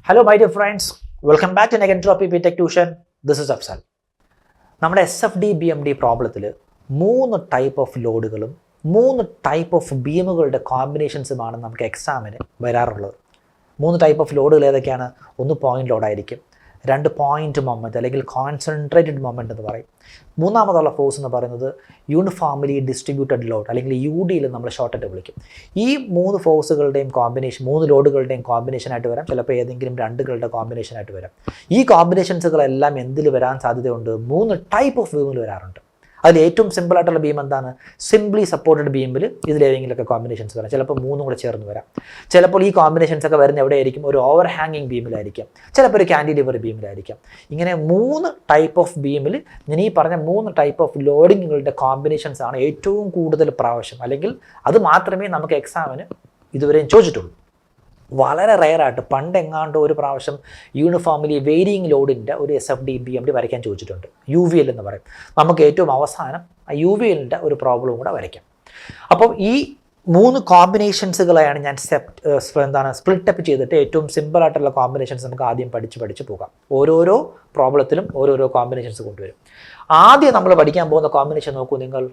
Hello my dear friends, welcome back to Negentropy Tech Tuition. This is Afsal. നമ്മുടെ SFD BMD പ്രോബ്ലത്തിൽ 3 type of ലോഡുകളും 3 type of ബീമുകളുടെ കോമ്പിനേഷൻസുമാണ് നമുക്ക് എക്സാമിന് വരാറുള്ളത്. 3 ടൈപ്പ് ഓഫ് ലോഡുകൾ ഏതൊക്കെയാണ്? ഒന്ന് പോയിന്റ് ലോഡായിരിക്കും, 2 പോയിന്റ് മൊമെൻറ്റ് അല്ലെങ്കിൽ കോൺസെൻട്രേറ്റഡ് മൊമെൻറ്റ് എന്ന് പറയും. മൂന്നാമതുള്ള ഫോഴ്സ് എന്ന് പറയുന്നത് യൂണിഫോംലി ഡിസ്ട്രിബ്യൂട്ടഡ് ലോഡ് അല്ലെങ്കിൽ UDയിൽ നമ്മൾ ഷോർട്ടായിട്ട് വിളിക്കും. ഈ 3 ഫോഴ്സുകളുടെയും കോമ്പിനേഷൻ, 3 ലോഡുകളുടെയും കോമ്പിനേഷനായിട്ട് വരാം, ചിലപ്പോൾ ഏതെങ്കിലും 2കളുടെ കോമ്പിനേഷനായിട്ട് വരാം. ഈ കോമ്പിനേഷൻസുകളെല്ലാം എന്തിൽ വരാൻ സാധ്യതയുണ്ട്? 3 ടൈപ്പ് ഓഫ് ബീമിൽ വരാറുണ്ട്. അതിൽ ഏറ്റവും സിമ്പിളായിട്ടുള്ള ബീം എന്താണ്? സിംപ്ലി സപ്പോർട്ടഡ് ബീമിൽ ഇതിലേതെങ്കിലുമൊക്കെ കോമ്പിനേഷൻസ് വരാം, ചിലപ്പോൾ 3 കൂടെ ചേർന്ന് വരാം. ചിലപ്പോൾ ഈ കോമ്പിനേഷൻസ് ഒക്കെ വരുന്ന എവിടെയായിരിക്കും? ഒരു ഓവർ ഹാങ്ങിങ് ബീമിലായിരിക്കാം, ചിലപ്പോൾ ഒരു കാൻഡിലിവർ ബീമിലായിരിക്കാം. ഇങ്ങനെ 3 ടൈപ്പ് ഓഫ് ബീമിൽ ഞാൻ ഈ പറഞ്ഞ 3 ടൈപ്പ് ഓഫ് ലോഡിങ്ങുകളുടെ കോമ്പിനേഷൻസ് ആണ് ഏറ്റവും കൂടുതൽ പ്രാവശ്യം, അല്ലെങ്കിൽ അത് മാത്രമേ നമുക്ക് എക്സാമിന് ഇതുവരെയും ചോദിച്ചിട്ടുള്ളൂ. വളരെ റെയറായിട്ട് പണ്ടെങ്ങാണ്ട് ഒരു പ്രാവശ്യം യൂണിഫോംലി വേരിയിങ് ലോഡിൻ്റെ ഒരു SFD BMD വരയ്ക്കാൻ ചോദിച്ചിട്ടുണ്ട്. UVL എന്ന് പറയും. നമുക്ക് ഏറ്റവും അവസാനം UVLൻ്റെ ഒരു പ്രോബ്ലം കൂടെ വരയ്ക്കാം. അപ്പോൾ ഈ 3 കോമ്പിനേഷൻസുകളെയാണ് ഞാൻ സ്പ്ലിറ്റപ്പ് ചെയ്തിട്ട് ഏറ്റവും സിമ്പിളായിട്ടുള്ള കോമ്പിനേഷൻസ് നമുക്ക് ആദ്യം പഠിച്ച് പോകാം. ഓരോരോ പ്രോബ്ലത്തിലും ഓരോരോ കോമ്പിനേഷൻസ് കൊണ്ടുവരും. ആദ്യം നമ്മൾ പഠിക്കാൻ പോകുന്ന കോമ്പിനേഷൻ നോക്കൂ നിങ്ങൾ.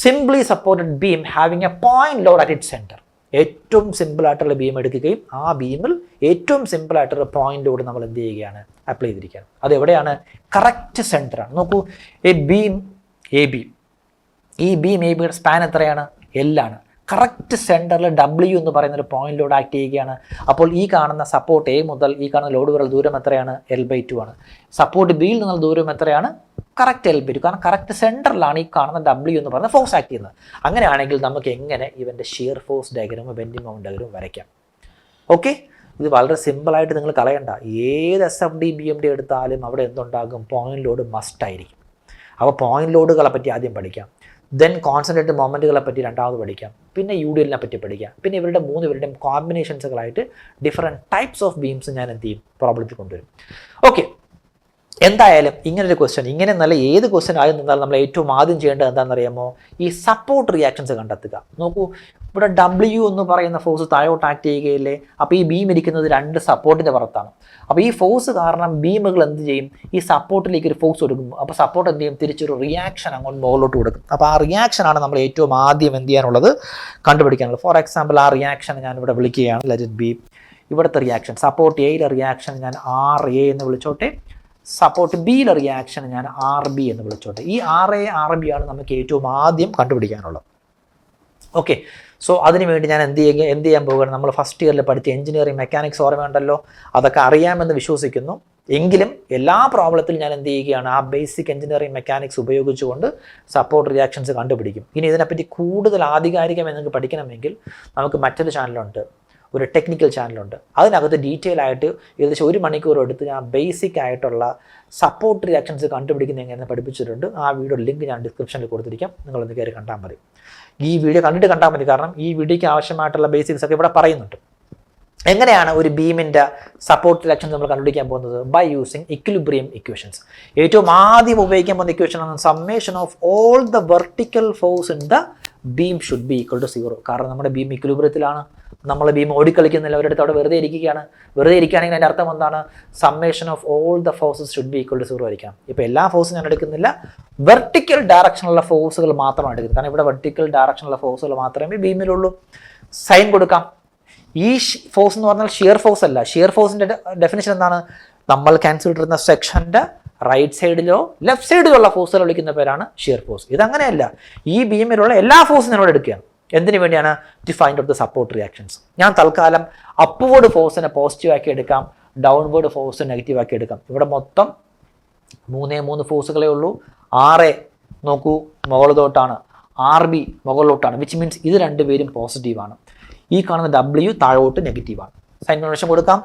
Simply supported beam having A point load at it centre. ഏറ്റവും സിമ്പിളായിട്ടുള്ള ബീം എടുക്കുകയും ആ ബീമിൽ ഏറ്റവും സിമ്പിളായിട്ടുള്ള പോയിന്റ് ലോഡ് നമ്മൾ എന്ത് ചെയ്യുകയാണ്? അപ്ലൈ ചെയ്തിരിക്കുകയാണ്. അത് എവിടെയാണ്? കറക്റ്റ് സെൻറ്ററാണ്. നോക്കൂ, ഈ ബീം AB യുടെ സ്പാൻ എത്രയാണ്? L ആണ്. കറക്റ്റ് സെൻറ്ററിൽ W എന്ന് പറയുന്ന ഒരു പോയിന്റ് ലോഡ് ആക്ട് ചെയ്യുകയാണ്. അപ്പോൾ ഈ കാണുന്ന സപ്പോർട്ട് A മുതൽ ഈ കാണുന്ന ലോഡ് വരെയുള്ള ദൂരം എത്രയാണ്? L/2 ആണ്. സപ്പോർട്ട് Bയിൽ നിന്നുള്ള ദൂരം എത്രയാണ്? Correct L/2. കാരണം കറക്റ്റ് സെൻറ്ററിലാണ് ഈ കാണുന്ന W എന്ന് പറയുന്ന ഫോഴ്സ് ആക്ട് ചെയ്യുന്നത്. അങ്ങനെയാണെങ്കിൽ നമുക്ക് എങ്ങനെ ഇവൻ്റെ ഷിയർ ഫോഴ്സ് ഡയഗ്രാമും ബെൻഡിങ് മൊമെന്റ് ഡയഗ്രാമും വരയ്ക്കാം? ഓക്കെ, ഇത് വളരെ സിമ്പിളായിട്ട് നിങ്ങൾ കളയണ്ട. ഏത് SFD BMD എടുത്താലും അവിടെ എന്തുണ്ടാകും? പോയിന്റ് ലോഡ് മസ്റ്റ് ആയിരിക്കും. അപ്പോൾ പോയിന്റ് ലോഡുകളെ പറ്റി ആദ്യം പഠിക്കാം, ദെൻ കോൺസെൻട്രേറ്റഡ് മൊമെൻറ്റുകളെ പറ്റി രണ്ടാമത് പഠിക്കാം, പിന്നെ UDLനെ പറ്റി പഠിക്കാം, പിന്നെ ഇവരുടെയും കോമ്പിനേഷൻസുകളായിട്ട് ഡിഫറെൻറ്റ് ടൈപ്സ് ഓഫ് ബീംസ് ഞാൻ എന്ത് ചെയ്യും? പ്രോബ്ലത്തിൽ കൊണ്ടുവരും. ഓക്കെ, എന്തായാലും ഇങ്ങനൊരു ക്വസ്റ്റ്യൻ, ഇങ്ങനെ നല്ല ഏത് ക്വസ്റ്റ്യൻ ആയി നിന്നാലും നമ്മൾ ഏറ്റവും ആദ്യം ചെയ്യേണ്ടത് എന്താണെന്നറിയാമോ? ഈ സപ്പോർട്ട് റിയാക്ഷൻസ് കണ്ടെത്തുക. നോക്കൂ, ഇവിടെ W എന്ന് പറയുന്ന ഫോഴ്സ് താഴോട്ട് ആക്ട് ചെയ്യുകയില്ലേ? അപ്പോൾ ഈ ബീം ഇരിക്കുന്നത് 2 സപ്പോർട്ടിൻ്റെ പുറത്താണ്. അപ്പോൾ ഈ ഫോഴ്സ് കാരണം ബീമുകൾ എന്ത് ചെയ്യും? ഈ സപ്പോർട്ടിലേക്ക് ഒരു ഫോഴ്സ് കൊടുക്കും. അപ്പോൾ സപ്പോർട്ട് എന്ത് ചെയ്യും? തിരിച്ചൊരു റിയാക്ഷൻ അങ്ങോട്ട് മുകളിലോട്ട് കൊടുക്കും. അപ്പോൾ ആ റിയാക്ഷനാണ് നമ്മൾ ഏറ്റവും ആദ്യം എന്ത് ചെയ്യാനുള്ളത്? കണ്ടുപിടിക്കാനുള്ളത്. ഫോർ എക്സാമ്പിൾ, ആ റിയാക്ഷൻ ഞാൻ ഇവിടെ വിളിക്കുകയാണ്, ലെറ്റ് ഇറ്റ് ബി. ഇവിടുത്തെ റിയാക്ഷൻ സപ്പോർട്ട് Aയിലെ റിയാക്ഷൻ ഞാൻ RA എന്ന് വിളിച്ചോട്ടെ, സപ്പോർട്ട് Bയിലെ റിയാക്ഷൻ ഞാൻ RB എന്ന് വിളിച്ചോട്ടെ. ഈ RA RB ആണ് നമുക്ക് ഏറ്റവും ആദ്യം കണ്ടുപിടിക്കാനുള്ളത്. ഓക്കെ, സോ അതിനുവേണ്ടി ഞാൻ എന്ത് ചെയ്യാൻ പോകുകയാണ്? നമ്മൾ ഫസ്റ്റ് ഇയറിൽ പഠിച്ച എഞ്ചിനീയറിംഗ് മെക്കാനിക്സ് ഓർമ്മയുണ്ടല്ലോ, അതൊക്കെ അറിയാമെന്ന് വിശ്വസിക്കുന്നു. എങ്കിലും എല്ലാ പ്രോബ്ലത്തിലും ഞാൻ എന്ത് ചെയ്യുകയാണ്? ആ ബേസിക് എഞ്ചിനീയറിംഗ് മെക്കാനിക്സ് ഉപയോഗിച്ചുകൊണ്ട് സപ്പോർട്ട് റിയാക്ഷൻസ് കണ്ടുപിടിക്കും. ഇനി ഇതിനെപ്പറ്റി കൂടുതൽ ആധികാരികമായി നിങ്ങൾക്ക് പഠിക്കണമെങ്കിൽ നമുക്ക് മറ്റൊരു ചാനലുണ്ട്, ഒരു ടെക്നിക്കൽ ചാനലുണ്ട്. അതിനകത്ത് ഡീറ്റെയിൽ ആയിട്ട് ഏകദേശം 1 മണിക്കൂർ എടുത്ത് ഞാൻ ബേസിക് ആയിട്ടുള്ള സപ്പോർട്ട് റിയാക്ഷൻസ് കണ്ടുപിടിക്കുന്ന എങ്ങനെ പഠിപ്പിച്ചിട്ടുണ്ട്. ആ വീഡിയോ ലിങ്ക് ഞാൻ ഡിസ്ക്രിപ്ഷനിൽ കൊടുത്തിരിക്കാം, നിങ്ങളൊന്ന് കയറി കണ്ടാൽ മതി. ഈ വീഡിയോ കണ്ടിട്ട് കണ്ടാൽ മതി, കാരണം ഈ വീഡിയോയ്ക്ക് ആവശ്യമായിട്ടുള്ള ബേസിക്സ് ഒക്കെ ഇവിടെ പറയുന്നുണ്ട്. എങ്ങനെയാണ് ഒരു ബീമിൻ്റെ സപ്പോർട്ട് റിയാക്ഷൻസ് നമ്മൾ കണ്ടുപിടിക്കാൻ പോകുന്നത്? By using equilibrium equations. ഏറ്റവും ആദ്യം ഉപയോഗിക്കാൻ പോകുന്ന ഇക്വേഷൻ ആണ് summation of all the vertical force in the beam should be equal to 0. കാരണം നമ്മുടെ ബീം ഇക്വിലിബ്രിയത്തിലാണ്, നമ്മൾ ബീം ഓടിക്കളിക്കുന്നില്ല, അവരുടെ അവിടെ വെറുതെ ഇരിക്കുകയാണ്. വെറുതെ ഇരിക്കുകയാണെങ്കിൽ അതിൻ്റെ അർത്ഥം എന്താണ്? Summation of all the forces should be equal to 0 ആയിരിക്കാം. ഇപ്പോൾ എല്ലാ ഫോഴ്സും ഞാൻ എടുക്കുന്നില്ല, വെർട്ടിക്കൽ ഡയറക്ഷനുള്ള ഫോഴ്സുകൾ മാത്രമാണ് എടുക്കുന്നത്. കാരണം ഇവിടെ വെർട്ടിക്കൽ ഡയറക്ഷനുള്ള ഫോഴ്സുകൾ മാത്രമേ ബീമിലുള്ളൂ. സൈൻ കൊടുക്കാം. ഈ ഫോഴ്സ് എന്ന് പറഞ്ഞാൽ ഷിയർ ഫോഴ്സ് അല്ല. ഷിയർ ഫോഴ്സിൻ്റെ ഡെഫിനിഷൻ എന്താണ്? നമ്മൾ ക്യാൻസൽ ഇടുന്ന സെക്ഷൻ്റെ റൈറ്റ് സൈഡിലോ ലെഫ്റ്റ് സൈഡിലോ ഉള്ള ഫോഴ്സുകൾ വിളിക്കുന്ന പേരാണ് ഷിയർ ഫോഴ്സ്. ഇതങ്ങനെയല്ല, ഈ ബീമിലുള്ള എല്ലാ ഫോഴ്സും എന്നോട് എടുക്കുകയാണ്. എന്തിനു വേണ്ടിയാണ്? To find out the support reactions. ഞാൻ തൽക്കാലം അപ്വേർഡ് ഫോഴ്സിനെ പോസിറ്റീവ് ആക്കി എടുക്കാം, ഡൗൺവേർഡ് ഫോഴ്സ് നെഗറ്റീവ് ആക്കി എടുക്കാം. ഇവിടെ മൊത്തം 3 ഫോഴ്സുകളേ ഉള്ളൂ. RA നോക്കൂ മുകളിലോട്ടാണ്, RB മുകളിലോട്ടാണ്, വിച്ച് മീൻസ് ഇത് 2 പേരും പോസിറ്റീവാണ്. ഈ കാണുന്ന W താഴോട്ട് നെഗറ്റീവാണ്. സൈൻ കൺവെൻഷൻ കൊടുക്കാം.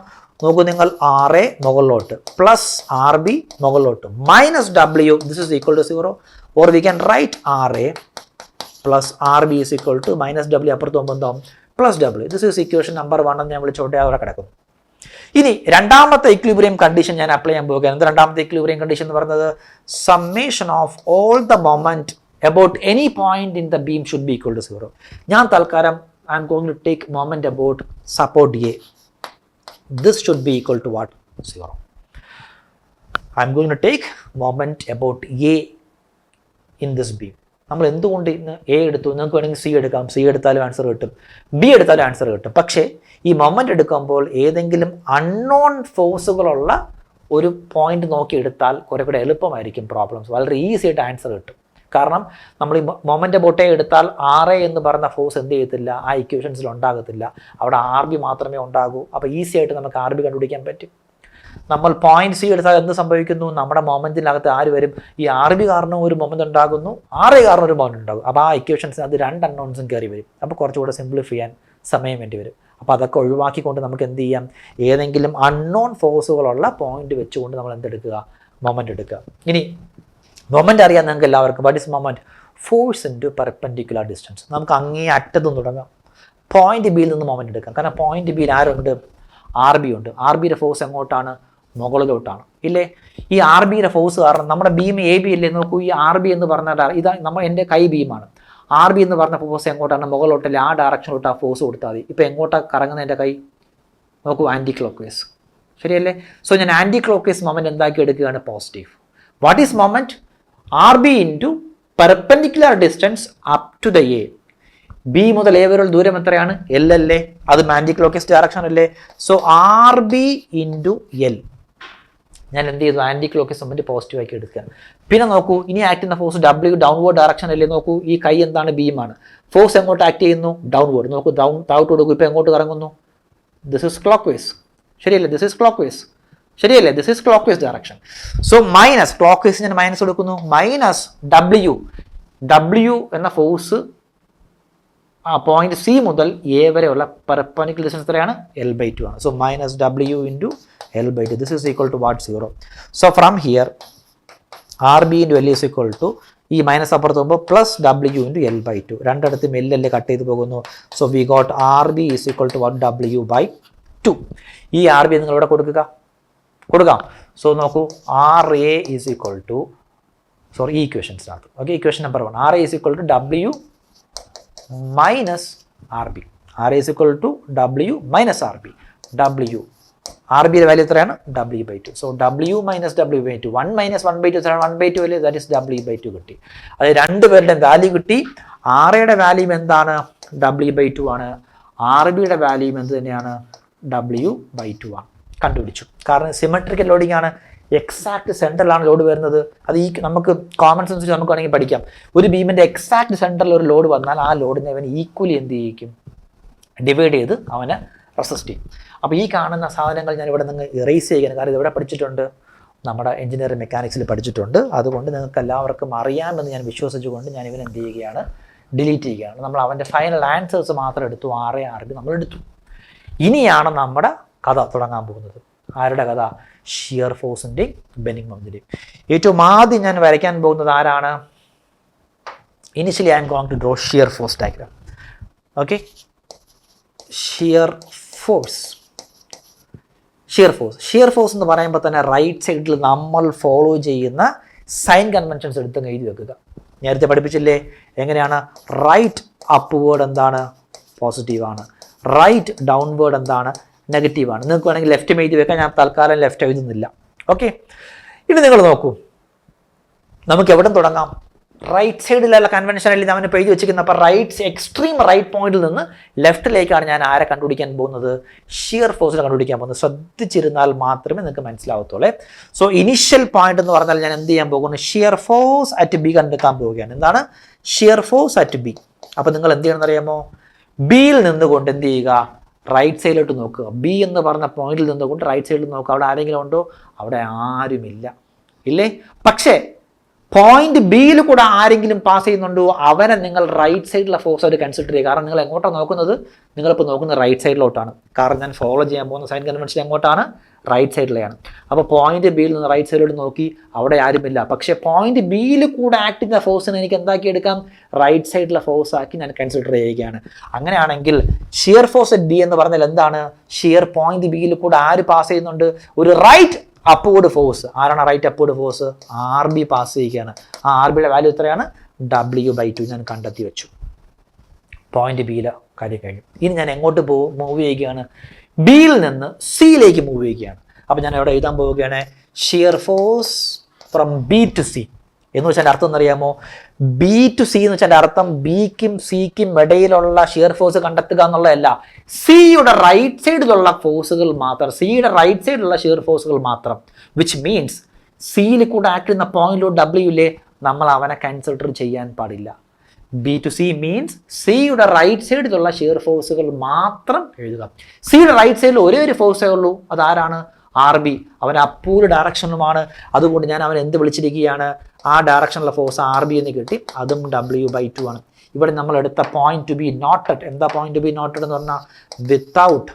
നോക്കൂ നിങ്ങൾ, RA മുകളിലോട്ട് പ്ലസ് RB മുകളിലോട്ട് minus W, this is equal to 0. Or we can write RA plus RB is equal to minus W അപ്പുറത്ത് പോകുമ്പോൾ plus W. This is equation number 1 എന്ന് ഞാൻ വിളിച്ചോട്ടെ, അവിടെ കിടക്കുന്നു. ഇനി രണ്ടാമത്തെ ഇക്വിലിബ്രിയം കണ്ടീഷൻ ഞാൻ അപ്ലൈ ചെയ്യാൻ പോകുകയാണ്. രണ്ടാമത്തെ ഇക്വിലിബ്രിയം കണ്ടീഷൻ എന്ന് പറയുന്നത് summation of all the moment about any point in the beam should be equal to 0. ഞാൻ തൽക്കാലം I am going to take moment about support A. this should be equal to what? 0. I'm going to take moment about A in this beam. നമ്മൾ എന്തുകൊണ്ട് ഇന്ന് A എടുത്തു? നിങ്ങൾക്ക് വേണമെങ്കിൽ C എടുക്കാം, C എടുത്താലും ആൻസർ കിട്ടും, ബി എടുത്താലും ആൻസർ കിട്ടും. പക്ഷേ ഈ മൊമെൻ്റ് എടുക്കുമ്പോൾ ഏതെങ്കിലും അൺനോൺ ഫോഴ്സുകളുള്ള ഒരു പോയിന്റ് നോക്കി എടുത്താൽ കുറെ കൂടെ എളുപ്പമായിരിക്കും പ്രോബ്ലംസ്, വളരെ ഈസി ആയിട്ട് ആൻസർ കിട്ടും. കാരണം നമ്മൾ ഈ മൊമെൻ്റ് ബോട്ടേ എടുത്താൽ ആർ എ എന്ന് പറയുന്ന ഫോഴ്സ് എന്ത് ചെയ്യത്തില്ല, ആ ഇക്വേഷൻസിൽ ഉണ്ടാകത്തില്ല, അവിടെ ആർ ബി മാത്രമേ ഉണ്ടാകൂ. അപ്പോൾ ഈസി ആയിട്ട് നമുക്ക് ആർ ബി കണ്ടുപിടിക്കാൻ പറ്റും. നമ്മൾ പോയിന്റ് സി എടുത്താൽ എന്ത് സംഭവിക്കുന്നു? നമ്മുടെ മൊമെൻറ്റിനകത്ത് ആര് വരും? ഈ ആർ ബി കാരണം ഒരു മൊമെൻ്റ് ഉണ്ടാകുന്നു, ആർ എ കാരണം ഒരു മൊമെൻ്റ് ഉണ്ടാകും. അപ്പോൾ ആ ഇക്വേഷൻസിനകത്ത് രണ്ട് അൺനോൺസും കയറി വരും. അപ്പോൾ കുറച്ചുകൂടെ സിംപ്ലിഫൈ ചെയ്യാൻ സമയം വേണ്ടി വരും. അപ്പോൾ അതൊക്കെ ഒഴിവാക്കിക്കൊണ്ട് നമുക്ക് എന്ത് ചെയ്യാം? ഏതെങ്കിലും അൺനോൺ ഫോഴ്സുകളുള്ള പോയിന്റ് വെച്ചുകൊണ്ട് നമ്മൾ എന്തെടുക്കുക? മൊമെൻ്റ് എടുക്കുക. ഇനി മൊമെൻ്റ് അറിയാൻ നിങ്ങൾക്ക് എല്ലാവർക്കും what is moment? Force into perpendicular distance. നമുക്ക് അങ്ങേ അറ്റത്തും തുടങ്ങാം, പോയിന്റ് ബിയിൽ നിന്ന് മൊമെൻ്റ് എടുക്കാം. കാരണം പോയിന്റ് ബിയിൽ ആരുണ്ട്? ആർ ബി ഉണ്ട്. ആർ ബിയുടെ ഫോഴ്സ് എങ്ങോട്ടാണ്? മുകളിലോട്ടാണ്, ഇല്ലേ? ഈ ആർ ബിയുടെ ഫോഴ്സ് കാരണം നമ്മുടെ ബീം എ ബി അല്ലേ? നോക്കൂ, ഈ ആർ ബി എന്ന് പറഞ്ഞാൽ ഇതാ എൻ്റെ കൈ ബീമാണ്. ആർ ബി എന്ന് പറഞ്ഞ ഫോഴ്സ് എങ്ങോട്ടാണ്? മുകളിലോട്ടല്ലേ? ആ ഡയറക്ഷനിലോട്ട് ആ ഫോഴ്സ് കൊടുത്താൽ മതി. ഇപ്പോൾ എങ്ങോട്ടാണ് കറങ്ങുന്ന എൻ്റെ കൈ? നോക്കൂ, ആൻറ്റി ക്ലോക്ക് വൈസ്, ശരിയല്ലേ? സോ ഞാൻ ആൻറ്റി ക്ലോക്ക് വൈസ് മൊമെൻ്റ് എന്താക്കി എടുക്കുകയാണ്? Positive. What is moment? R B into perpendicular distance up to the A. B മുതൽ എ വരെയുള്ള ദൂരം എത്രയാണ്? എൽ അല്ലേ? അത് ആൻറ്റി ക്ലോക്ക് വൈസ് ഡയറക്ഷൻ അല്ലേ? So R B into L. ഞാൻ എന്ത് ചെയ്തു? Anticlockwise moment positive ആക്കി എടുക്കുക. പിന്നെ നോക്കൂ, ഇനി ആക്ട് ചെയ്യുന്ന ഫോഴ്സ് ഡബ്ല്യു ഡൗൺവേർഡ് ഡയറക്ഷൻ അല്ലേ? നോക്കൂ, ഈ കൈ എന്താണ്? ബീമാണ്. ഫോഴ്സ് എങ്ങോട്ട് ആക്ട് ചെയ്യുന്നു? ഡൗൺവേർഡ്. നോക്കൂ, താഴോട്ട് കൊടുക്കൂ. ഇപ്പോൾ എങ്ങോട്ട് കറങ്ങുന്നു? ദിസ് ഇസ് ക്ലോക്ക് വൈസ്, ശരിയല്ലേ? ദിസ് ഇസ് ക്ലോക്ക് വൈസ്, ശരിയല്ലേ? This is clock vice direction. So minus clockwise ഞാൻ മൈനസ് കൊടുക്കുന്നു, മൈനസ് ഡബ്ല്യു എന്ന ഫോഴ്സ് ആ പോയിന്റ് സി മുതൽ എ വരെയുള്ള പെർപെൻഡിക്കുലർ ഡിസ്റ്റൻസ് എത്രയാണ്? L/2 ആണ്. So minus W into L/2. This is equal to what? 0. So from here R B into L is equal to, ഈ minus അപ്പുറത്ത് പോകുമ്പോൾ പ്ലസ് ഡബ്ല്യു ഇൻറ്റു L/2. രണ്ടിടത്തും എല്ലല്ലേ cut ചെയ്ത് പോകുന്നു. So we got R B is equal to what? W/2. ഈ R B നിങ്ങൾ ഇവിടെ കൊടുക്കാം. സോ നോക്കൂ, R A is equal to, sorry, ഈ ഇക്വേഷൻസിനകത്ത്, okay, equation number 1, R A is equal to W minus R B. R A is equal to W minus R B. W R ബിയുടെ value എത്രയാണ്? W/2. So W minus W/2, 1 minus 1/2 എത്രയാണ്? 1/2 അല്ലേ? That is W/2 കിട്ടി. അത് രണ്ടുപേരുടെ value കിട്ടി. R എയുടെ value എന്താണ്? W/2 ആണ്. ആർ ബിയുടെ വാല്യൂ എന്ത് തന്നെയാണ്? W/2 ആണ്. കണ്ടുപിടിച്ചു. കാരണം സിമെട്രിക്കൽ ലോഡിംഗ് ആണ്, എക്സാക്ട് സെൻറ്ററിലാണ് ലോഡ് വരുന്നത്. അത് ഈ നമുക്ക് കോമൺ സെൻസ് നമുക്ക് വേണമെങ്കിൽ പഠിക്കാം. ഒരു ബീമിൻ്റെ എക്സാക്ട് സെൻറ്ററിൽ ഒരു ലോഡ് വന്നാൽ ആ ലോഡിനെ അവൻ ഈക്വലി എന്ത് ചെയ്യിക്കും? ഡിവൈഡ് ചെയ്ത് അവന് റെസിസ്റ്റ് ചെയ്യും. അപ്പോൾ ഈ കാണുന്ന സാധനങ്ങൾ ഞാൻ ഇവിടെ നിങ്ങൾ ഇറേസ് ചെയ്യുകയാണ്. കാരണം ഇതെവിടെ പഠിച്ചിട്ടുണ്ട്? നമ്മുടെ എഞ്ചിനീയറിംഗ് മെക്കാനിക്സിൽ പഠിച്ചിട്ടുണ്ട്. അതുകൊണ്ട് നിങ്ങൾക്ക് എല്ലാവർക്കും അറിയാമെന്ന് ഞാൻ വിശ്വസിച്ചുകൊണ്ട് ഞാൻ ഇവൻ എന്ത് ചെയ്യുകയാണ്? ഡിലീറ്റ് ചെയ്യുകയാണ്. നമ്മൾ അവൻ്റെ ഫൈനൽ ആൻസേഴ്സ് മാത്രം എടുത്തു, ആർ ബി നമ്മൾ എടുത്തു. ഇനിയാണ് നമ്മുടെ കഥ തുടങ്ങാൻ പോകുന്നത്. ആരുടെ കഥ? ഷിയർ ഫോഴ്സിൻ്റെയും ബെൻഡിങ് മൊമെൻ്റിൻ്റെയും. ഏറ്റവും ആദ്യം ഞാൻ വരയ്ക്കാൻ പോകുന്നത് ആരാണ്? Initially I am going to draw shear force diagram. Okay, shear force എന്ന് പറയുമ്പോൾ തന്നെ റൈറ്റ് സൈഡിൽ നമ്മൾ ഫോളോ ചെയ്യുന്ന സൈൻ കൺവെൻഷൻസ് എടുത്ത് എഴുതി വെക്കുക. നേരത്തെ പഠിപ്പിച്ചില്ലേ എങ്ങനെയാണ്? റൈറ്റ് അപ്വേർഡ് എന്താണ്? പോസിറ്റീവാണ്. റൈറ്റ് ഡൗൺവേർഡ് എന്താണ്? നെഗറ്റീവാണ്. നിങ്ങൾക്ക് വേണമെങ്കിൽ ലെഫ്റ്റ് എഴുതി വെക്കാം, ഞാൻ തൽക്കാലം ലെഫ്റ്റ് എഴുതുന്നില്ല. ഓക്കെ, ഇനി നിങ്ങൾ നോക്കൂ, നമുക്ക് എവിടെ തുടങ്ങാം? റൈറ്റ് സൈഡിലുള്ള കൺവെൻഷനിൽ അവന് എഴുതി വെച്ചിരിക്കുന്നത്. അപ്പോൾ എക്സ്ട്രീം റൈറ്റ് പോയിന്റിൽ നിന്ന് ലെഫ്റ്റിലേക്കാണ് ഞാൻ ആരെ കണ്ടുപിടിക്കാൻ പോകുന്നത്? ഷിയർ ഫോഴ്സിനെ കണ്ടുപിടിക്കാൻ പോകുന്നത്. ശ്രദ്ധിച്ചിരുന്നാൽ മാത്രമേ നിങ്ങൾക്ക് മനസ്സിലാവത്തുള്ളൂ. സോ ഇനിഷ്യൽ പോയിന്റ് എന്ന് പറഞ്ഞാൽ ഞാൻ എന്ത് ചെയ്യാൻ പോകുന്നു? ഷിയർ ഫോഴ്സ് അറ്റ് ബി കണ്ടെത്താൻ പോവുകയാണ്. എന്താണ് ഷിയർ ഫോഴ്സ് അറ്റ് ബി? അപ്പോൾ നിങ്ങൾ എന്ത് ചെയ്യണമെന്ന് അറിയാമോ? ബിയിൽ നിന്നുകൊണ്ട് എന്ത് ചെയ്യുക? റൈറ്റ് സൈഡിലോട്ട് നോക്കുക. ബി എന്ന് പറഞ്ഞ പോയിന്റിൽ നിന്നുകൊണ്ട് റൈറ്റ് സൈഡിൽ നോക്കുക. അവിടെ ആരെങ്കിലും ഉണ്ടോ? അവിടെ ആരുമില്ല, ഇല്ലേ? പക്ഷേ പോയിന്റ് ബിയിൽ കൂടെ ആരെങ്കിലും പാസ് ചെയ്യുന്നുണ്ടോ? അവനെ നിങ്ങൾ റൈറ്റ് സൈഡിലെ ഫോഴ്സ് ആയിട്ട് കൺസിഡർ ചെയ്യുക. കാരണം നിങ്ങൾ എങ്ങോട്ടാണ് നോക്കുന്നത്? നിങ്ങളിപ്പോൾ നോക്കുന്നത് റൈറ്റ് സൈഡിലോട്ടാണ്. കാരണം ഞാൻ ഫോളോ ചെയ്യാൻ പോകുന്ന സൈൻ കൺവെൻഷൻ എങ്ങോട്ടാണ്? റൈറ്റ് സൈഡിലെയാണ്. അപ്പോൾ പോയിന്റ് ബിയിൽ നിന്ന് റൈറ്റ് സൈഡിലോട്ട് നോക്കി, അവിടെ ആരുമില്ല. പക്ഷേ പോയിന്റ് ബിയിൽ കൂടെ ആക്ട് ചെയ്യുന്ന ഫോഴ്സിനെ എനിക്ക് എന്താക്കി എടുക്കാം? റൈറ്റ് സൈഡിലെ ഫോഴ്സ് ആക്കി ഞാൻ കൺസിഡർ ചെയ്യുകയാണ്. അങ്ങനെയാണെങ്കിൽ ഷിയർ ഫോഴ്സ് അറ്റ് ബി എന്ന് പറഞ്ഞാൽ എന്താണ്? ഷിയർ പോയിന്റ് ബിയിൽ കൂടെ ആര് പാസ് ചെയ്യുന്നുണ്ട്? ഒരു റൈറ്റ് അപ്വേർഡ് ഫോഴ്സ്. ആരാണ് right upward force? R B pass ചെയ്യുകയാണ്. ആ ആർ ബിയുടെ വാല്യൂ എത്രയാണ്? W/2 ഞാൻ കണ്ടെത്തി വെച്ചു. പോയിന്റ് ബിയിലെ കാര്യം കഴിഞ്ഞു. ഇനി ഞാൻ എങ്ങോട്ട് മൂവ് ചെയ്യുകയാണ്? ബിയിൽ നിന്ന് സിയിലേക്ക് മൂവ് ചെയ്യുകയാണ്. അപ്പോൾ ഞാൻ അവിടെ എഴുതാൻ പോവുകയാണ് shear force from B to C എന്ന് വെച്ചാൽ അർത്ഥം എന്നറിയാമോ? ബി ടു സി എന്ന് വെച്ചാൽ അർത്ഥം ബിക്കും സിക്കും ഇടയിലുള്ള ഷിയർ ഫോഴ്സ് കണ്ടെത്തുക എന്നുള്ളതല്ല, സിയുടെ റൈറ്റ് സൈഡിലുള്ള ഫോഴ്സുകൾ മാത്രം, സിയുടെ റൈറ്റ് സൈഡിലുള്ള ഷിയർ ഫോഴ്സുകൾ മാത്രം. വിച്ച് മീൻസ് സിയിൽ കൂടെ ആക്ട് ചെയ്യുന്ന പോയിന്റിലൂടെ ഡബ്ല്യു ഇല്ലേ, നമ്മൾ അവനെ കൺസിഡർ ചെയ്യാൻ പാടില്ല. ബി ടു സി മീൻസ് സിയുടെ റൈറ്റ് സൈഡിലുള്ള ഷിയർ ഫോഴ്സുകൾ മാത്രം എഴുതുക. സിയുടെ റൈറ്റ് സൈഡിൽ ഒരേ ഒരു ഫോഴ്സേ ഉള്ളൂ, അതാരാണ്? R B. അവൻ അപ്പൂര് ഡയറക്ഷനിലുമാണ്. അതുകൊണ്ട് ഞാൻ അവൻ എന്ത് വിളിച്ചിരിക്കുകയാണ്? ആ ഡയറക്ഷനിലുള്ള ഫോഴ്സ് ആർ ബി എന്ന് കിട്ടി. അതും W/2 ആണ്. ഇവിടെ നമ്മൾ എടുത്ത പോയിന്റ് ടു ബി നോട്ടഡ്. എന്താ പോയിന്റ് ടു ബി നോട്ടഡ് എന്ന് പറഞ്ഞാൽ? Without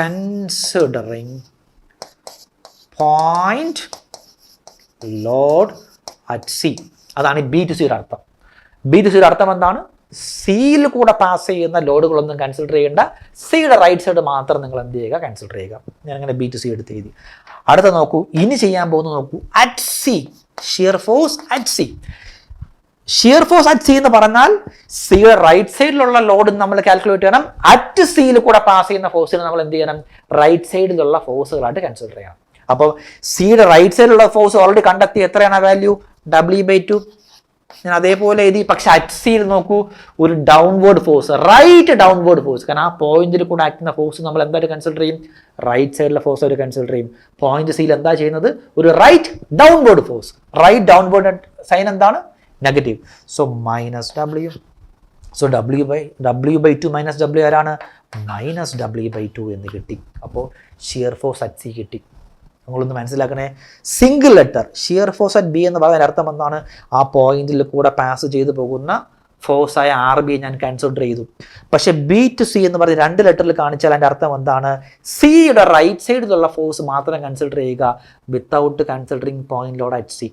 considering point load at C. അതാണ് ബി ടു സിയുടെ അർത്ഥം. ബി ടു സിയുടെ അർത്ഥം എന്താണ്? സിയിൽ കൂടെ പാസ് ചെയ്യുന്ന ലോഡുകളൊന്നും കൺസിഡർ ചെയ്യേണ്ട, സിയുടെ റൈറ്റ് സൈഡ് മാത്രം നിങ്ങൾ എന്ത് ചെയ്യുക? കൺസിഡർ ചെയ്യുക. ഞാൻ അങ്ങനെ ബി ടു സി എടുത്ത് എഴുതി. അടുത്ത നോക്കൂ, ഇനി ചെയ്യാൻ പോകുന്നത് നോക്കൂ, at C, shear force at C. Shear force at C എന്ന് പറഞ്ഞാൽ സിയുടെ റൈറ്റ് സൈഡിലുള്ള ലോഡ് നമ്മൾ കാൽക്കുലേറ്റ് ചെയ്യണം. അറ്റ് സിയിൽ കൂടെ പാസ് ചെയ്യുന്ന ഫോഴ്സിന് നമ്മൾ എന്ത് ചെയ്യണം? റൈറ്റ് സൈഡിലുള്ള ഫോഴ്സുകളായിട്ട് കൺസിഡർ ചെയ്യണം. അപ്പോൾ സിയുടെ റൈറ്റ് സൈഡിലുള്ള ഫോഴ്സ് ഓൾറെഡി കണ്ടെത്തി. എത്രയാണ് വാല്യൂ? W/2. ഞാൻ അതേപോലെ എഴുതി. പക്ഷെ അറ്റ് സിയിൽ നോക്കൂ, ഒരു downward force, right downward force. കാരണം ആ പോയിന്റിൽ കൂടെ ആക്ട് ചെയ്യുന്ന ഫോഴ്സ് നമ്മൾ എന്തായിട്ട് കൺസിഡർ ചെയ്യും? റൈറ്റ് സൈഡിലെ ഫോഴ്സ് ആയിട്ട് കൺസിഡർ ചെയ്യും. പോയിന്റ് സിയിൽ എന്താ ചെയ്യുന്നത്? ഒരു right downward force. Right downward sign എന്താണ്? Negative. So -W. So W/2 -W ആരാണ്? -W/2 എന്ന് കിട്ടി. അപ്പോൾ ഷിയർ ഫോഴ്സ് അറ്റ് സി കിട്ടി. നിങ്ങളൊന്ന് മനസ്സിലാക്കണേ, single letter shear force at B എന്ന് പറയുന്ന അർത്ഥം എന്താണ്? ആ പോയിന്റിൽ കൂടെ പാസ് ചെയ്ത് പോകുന്ന ഫോഴ്സായ ആർ ബി ഞാൻ കൺസിഡർ ചെയ്തു. പക്ഷെ ബി ടു സി എന്ന് പറഞ്ഞ് 2 ലെറ്ററിൽ കാണിച്ചാൽ അതിൻ്റെ അർത്ഥം എന്താണ്? സിയുടെ റൈറ്റ് സൈഡിലുള്ള ഫോഴ്സ് മാത്രം കൺസിഡർ ചെയ്യുക, without considering point load at C.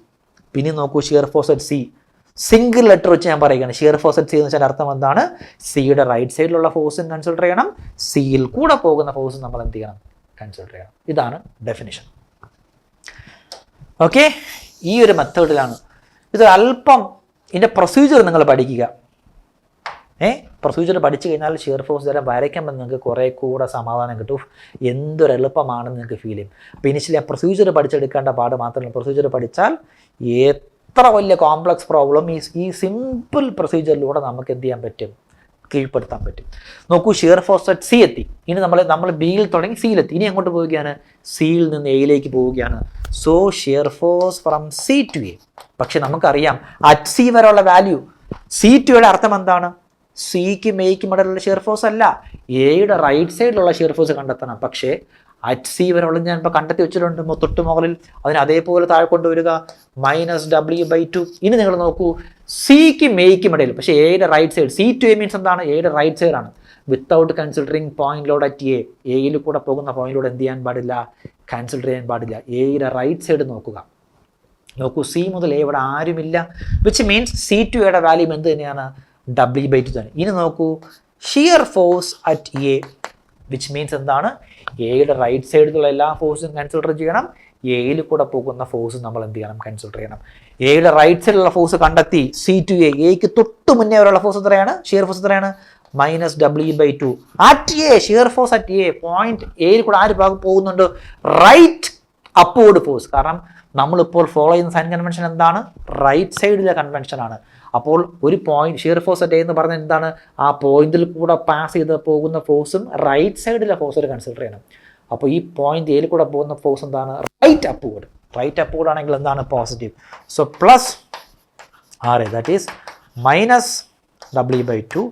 പിന്നെ നോക്കൂ, shear force at C, single letter വെച്ച് ഞാൻ പറയുകയാണ്. ഷിയർ ഫോഴ്സ് അറ്റ് സി എന്ന് വെച്ചാൽ അർത്ഥം എന്താണ്? സിയുടെ റൈറ്റ് സൈഡിലുള്ള ഫോഴ്സും കൺസിഡർ ചെയ്യണം, സിയിൽ കൂടെ പോകുന്ന ഫോഴ്സും നമ്മൾ എന്ത് ചെയ്യണം? കൺസിഡർ ചെയ്യണം. ഇതാണ് ഡെഫിനിഷൻ. ഓക്കെ, ഈ ഒരു മെത്തേഡിലാണ് ഇത്. അല്പം ഇതിൻ്റെ പ്രൊസീജിയർ നിങ്ങൾ പഠിക്കുക. പ്രൊസീജിയർ പഠിച്ചു കഴിഞ്ഞാൽ ഷിയർ ഫോഴ്സ് തരം വരയ്ക്കുമ്പോൾ നിങ്ങൾക്ക് കുറേ കൂടെ സമാധാനം കിട്ടും. എന്തൊരു എളുപ്പമാണെന്ന് നിങ്ങൾക്ക് ഫീൽ ചെയ്യും. അപ്പോൾ ഇനിഷ്യലി ആ പ്രൊസീജിയർ പഠിച്ചെടുക്കേണ്ട പാട് മാത്രമല്ല, പ്രൊസീജിയർ പഠിച്ചാൽ എത്ര വലിയ കോംപ്ലക്സ് പ്രോബ്ലം ഈ സിമ്പിൾ പ്രൊസീജിയറിലൂടെ നമുക്ക് എന്ത് ചെയ്യാൻ പറ്റും? കീഴ്പ്പെടുത്താൻ പറ്റും. നോക്കൂ, ഷിയർ ഫോഴ്സ് അറ്റ് സി എത്തി. ഇനി നമ്മൾ ബിയിൽ തുടങ്ങി സിയിലെത്തി. ഇനി അങ്ങോട്ട് പോവുകയാണ്, സിയിൽ നിന്ന് എയിലേക്ക് പോവുകയാണ്. So shear force from C to A. പക്ഷെ നമുക്കറിയാം അറ്റ് സി വരെയുള്ള വാല്യൂ, സി ടു എയുടെ അർത്ഥം എന്താണ്? സിക്കും എയ്ക്കും ഇടയിലുള്ള ഷിയർ ഫോഴ്സ് അല്ല, എയുടെ റൈറ്റ് സൈഡിലുള്ള ഷിയർ ഫോഴ്സ് കണ്ടെത്തണം. പക്ഷേ അറ്റ് സി വരെയുള്ള ഞാൻ ഇപ്പോൾ കണ്ടെത്തി വെച്ചിട്ടുണ്ട് തൊട്ട് മുകളിൽ. അതിന് അതേപോലെ താഴെ കൊണ്ടുവരിക, -W/2. ഇനി നിങ്ങൾ നോക്കൂ, സിക്കും എയ്ക്കും ഇടയിൽ, പക്ഷേ എയുടെ right side, C to A means എന്താണ്? എയുടെ റൈറ്റ് സൈഡാണ്. Without considering point load at A. എയിൽ കൂടെ പോകുന്ന പോയിന്റിലൂടെ എന്ത് ചെയ്യാൻ പാടില്ല? കൺസിഡർ ചെയ്യാൻ പാടില്ല. എയുടെ റൈറ്റ് സൈഡ് നോക്കുക. നോക്കൂ, സി മുതൽ എ ഇവിടെ ആരുമില്ല. വിച്ച് മീൻസ് സി ടു എയുടെ വാല്യൂ എന്ത് തന്നെയാണ്? W/2 തന്നെ. ഇനി നോക്കൂ, shear force at A, which means എന്താണ്? എയുടെ റൈറ്റ് സൈഡിലുള്ള എല്ലാ ഫോഴ്സും കൺസിഡർ ചെയ്യണം, എയിൽ കൂടെ പോകുന്ന ഫോഴ്സ് നമ്മൾ എന്ത് ചെയ്യണം? കൺസിഡർ ചെയ്യണം. എയുടെ റൈറ്റ് സൈഡിലുള്ള ഫോഴ്സ് കണ്ടെത്തി. സി ടു എ, എക്ക് തൊട്ട് മുന്നേ വരെയുള്ള ഫോഴ്സ് എത്രയാണ്? ഷിയർ ഫോഴ്സ് എത്രയാണ്? -W/2. At A, shear force at A, point എയിൽ കൂടെ ആര് പോകുന്നുണ്ട്? Right upward force. കാരണം നമ്മളിപ്പോൾ ഫോളോ ചെയ്യുന്ന സൈൻ കൺവെൻഷൻ എന്താണ്? റൈറ്റ് സൈഡിലെ കൺവെൻഷനാണ്. അപ്പോൾ ഒരു point shear force at A എന്ന് പറഞ്ഞാൽ എന്താണ്? ആ പോയിന്റിൽ കൂടെ പാസ് ചെയ്ത് പോകുന്ന ഫോഴ്സും റൈറ്റ് സൈഡിലെ ഫോഴ്സായിട്ട് കൺസിഡർ ചെയ്യണം. അപ്പോൾ ഈ പോയിന്റ് എയിൽ കൂടെ പോകുന്ന ഫോഴ്സ് എന്താണ്? Right upward. റൈറ്റ് അപ്വേർഡ് ആണെങ്കിൽ എന്താണ്? Positive. So plus R A, that is -W/2.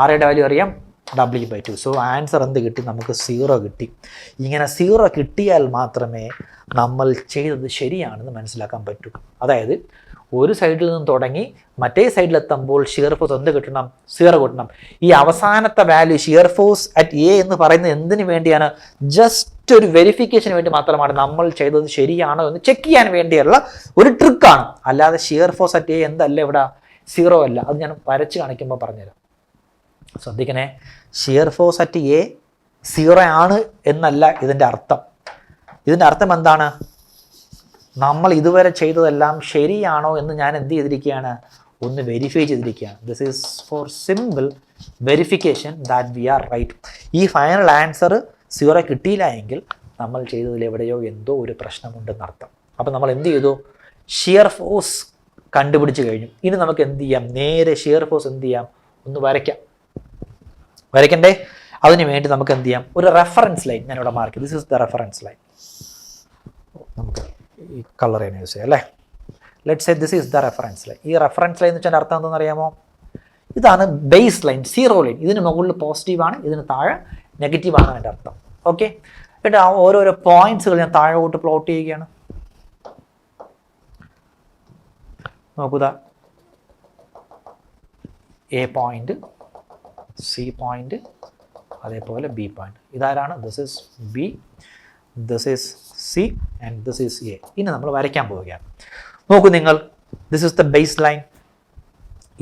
R എയുടെ വാല്യൂ അറിയാം, W/2. സോ ആൻസർ എന്ത് കിട്ടി? നമുക്ക് 0 കിട്ടി. ഇങ്ങനെ 0 കിട്ടിയാൽ മാത്രമേ നമ്മൾ ചെയ്തത് ശരിയാണെന്ന് മനസ്സിലാക്കാൻ പറ്റൂ. അതായത് ഒരു സൈഡിൽ നിന്ന് തുടങ്ങി മറ്റേ സൈഡിലെത്തുമ്പോൾ ഷിയർ ഫോഴ്സ് എന്ത് കിട്ടണം? 0 കിട്ടണം. ഈ അവസാനത്തെ value shear force at A എന്ന് പറയുന്നത് എന്തിനു വേണ്ടിയാണ്? ജസ്റ്റ് ഒരു വെരിഫിക്കേഷന് വേണ്ടി മാത്രമാണ്. നമ്മൾ ചെയ്തത് ശരിയാണോ എന്ന് ചെക്ക് ചെയ്യാൻ വേണ്ടിയുള്ള ഒരു ട്രിക്കാണ്. അല്ലാതെ ഷിയർ ഫോഴ്സ് അറ്റ് എ എന്തല്ല ഇവിടെ? 0 അല്ല. അത് ഞാൻ വരച്ച് കാണിക്കുമ്പോൾ പറഞ്ഞുതരാം. ശ്രദ്ധിക്കണേ, ഷിയർ ഫോഴ്സ് അറ്റ് എ 0 ആണ് എന്നല്ല ഇതിൻ്റെ അർത്ഥം. ഇതിൻ്റെ അർത്ഥം എന്താണ്? നമ്മൾ ഇതുവരെ ചെയ്തതെല്ലാം ശരിയാണോ എന്ന് ഞാൻ എന്ത് ചെയ്തിരിക്കുകയാണ്? ഒന്ന് വെരിഫൈ ചെയ്തിരിക്കുകയാണ്. This is for simple verification that we are right. ഈ ഫൈനൽ ആൻസർ 0 കിട്ടിയില്ല എങ്കിൽ നമ്മൾ ചെയ്തതിൽ എവിടെയോ എന്തോ ഒരു പ്രശ്നമുണ്ടെന്നർത്ഥം. അപ്പോൾ നമ്മൾ എന്ത് ചെയ്തു? ഷിയർ ഫോഴ്സ് കണ്ടുപിടിച്ച് കഴിഞ്ഞു. ഇനി നമുക്ക് എന്ത് ചെയ്യാം? നേരെ ഷിയർ ഫോഴ്സ് എന്ത് ചെയ്യാം? ഒന്ന് വരയ്ക്കണ്ടേ? അതിന് വേണ്ടി നമുക്ക് എന്ത് ചെയ്യാം? ഒരു റെഫറൻസ് ലൈൻ ഞാനിവിടെ mark. This is the reference line. നമുക്ക് ഈ കളർ തന്നെ യൂസ് ചെയ്യാം അല്ലേ? Let's say this is the reference line. ഈ റെഫറൻസ് ലൈൻ എന്ന് വെച്ചാൽ അർത്ഥം എന്താണെന്ന് അറിയാമോ? ഇതാണ് ബേസ് ലൈൻ, 0 ലൈൻ. ഇതിന് മുകളിൽ പോസിറ്റീവാണ്, ഇതിന് താഴെ നെഗറ്റീവാണ് അതിൻ്റെ അർത്ഥം. ഓക്കെ, എന്നിട്ട് ആ ഓരോരോ പോയിന്റ്സുകൾ ഞാൻ താഴോട്ട് പ്ലോട്ട് ചെയ്യുകയാണ്. നോക്കുക, എ പോയിന്റ്, സി പോയിന്റ്, അതേപോലെ ബി പോയിന്റ്. ഇതാരാണ്? This is B, this is C and this is A. ഇനി നമ്മൾ വരയ്ക്കാൻ പോവുകയാണ്. നോക്കൂ നിങ്ങൾ, this is the base line.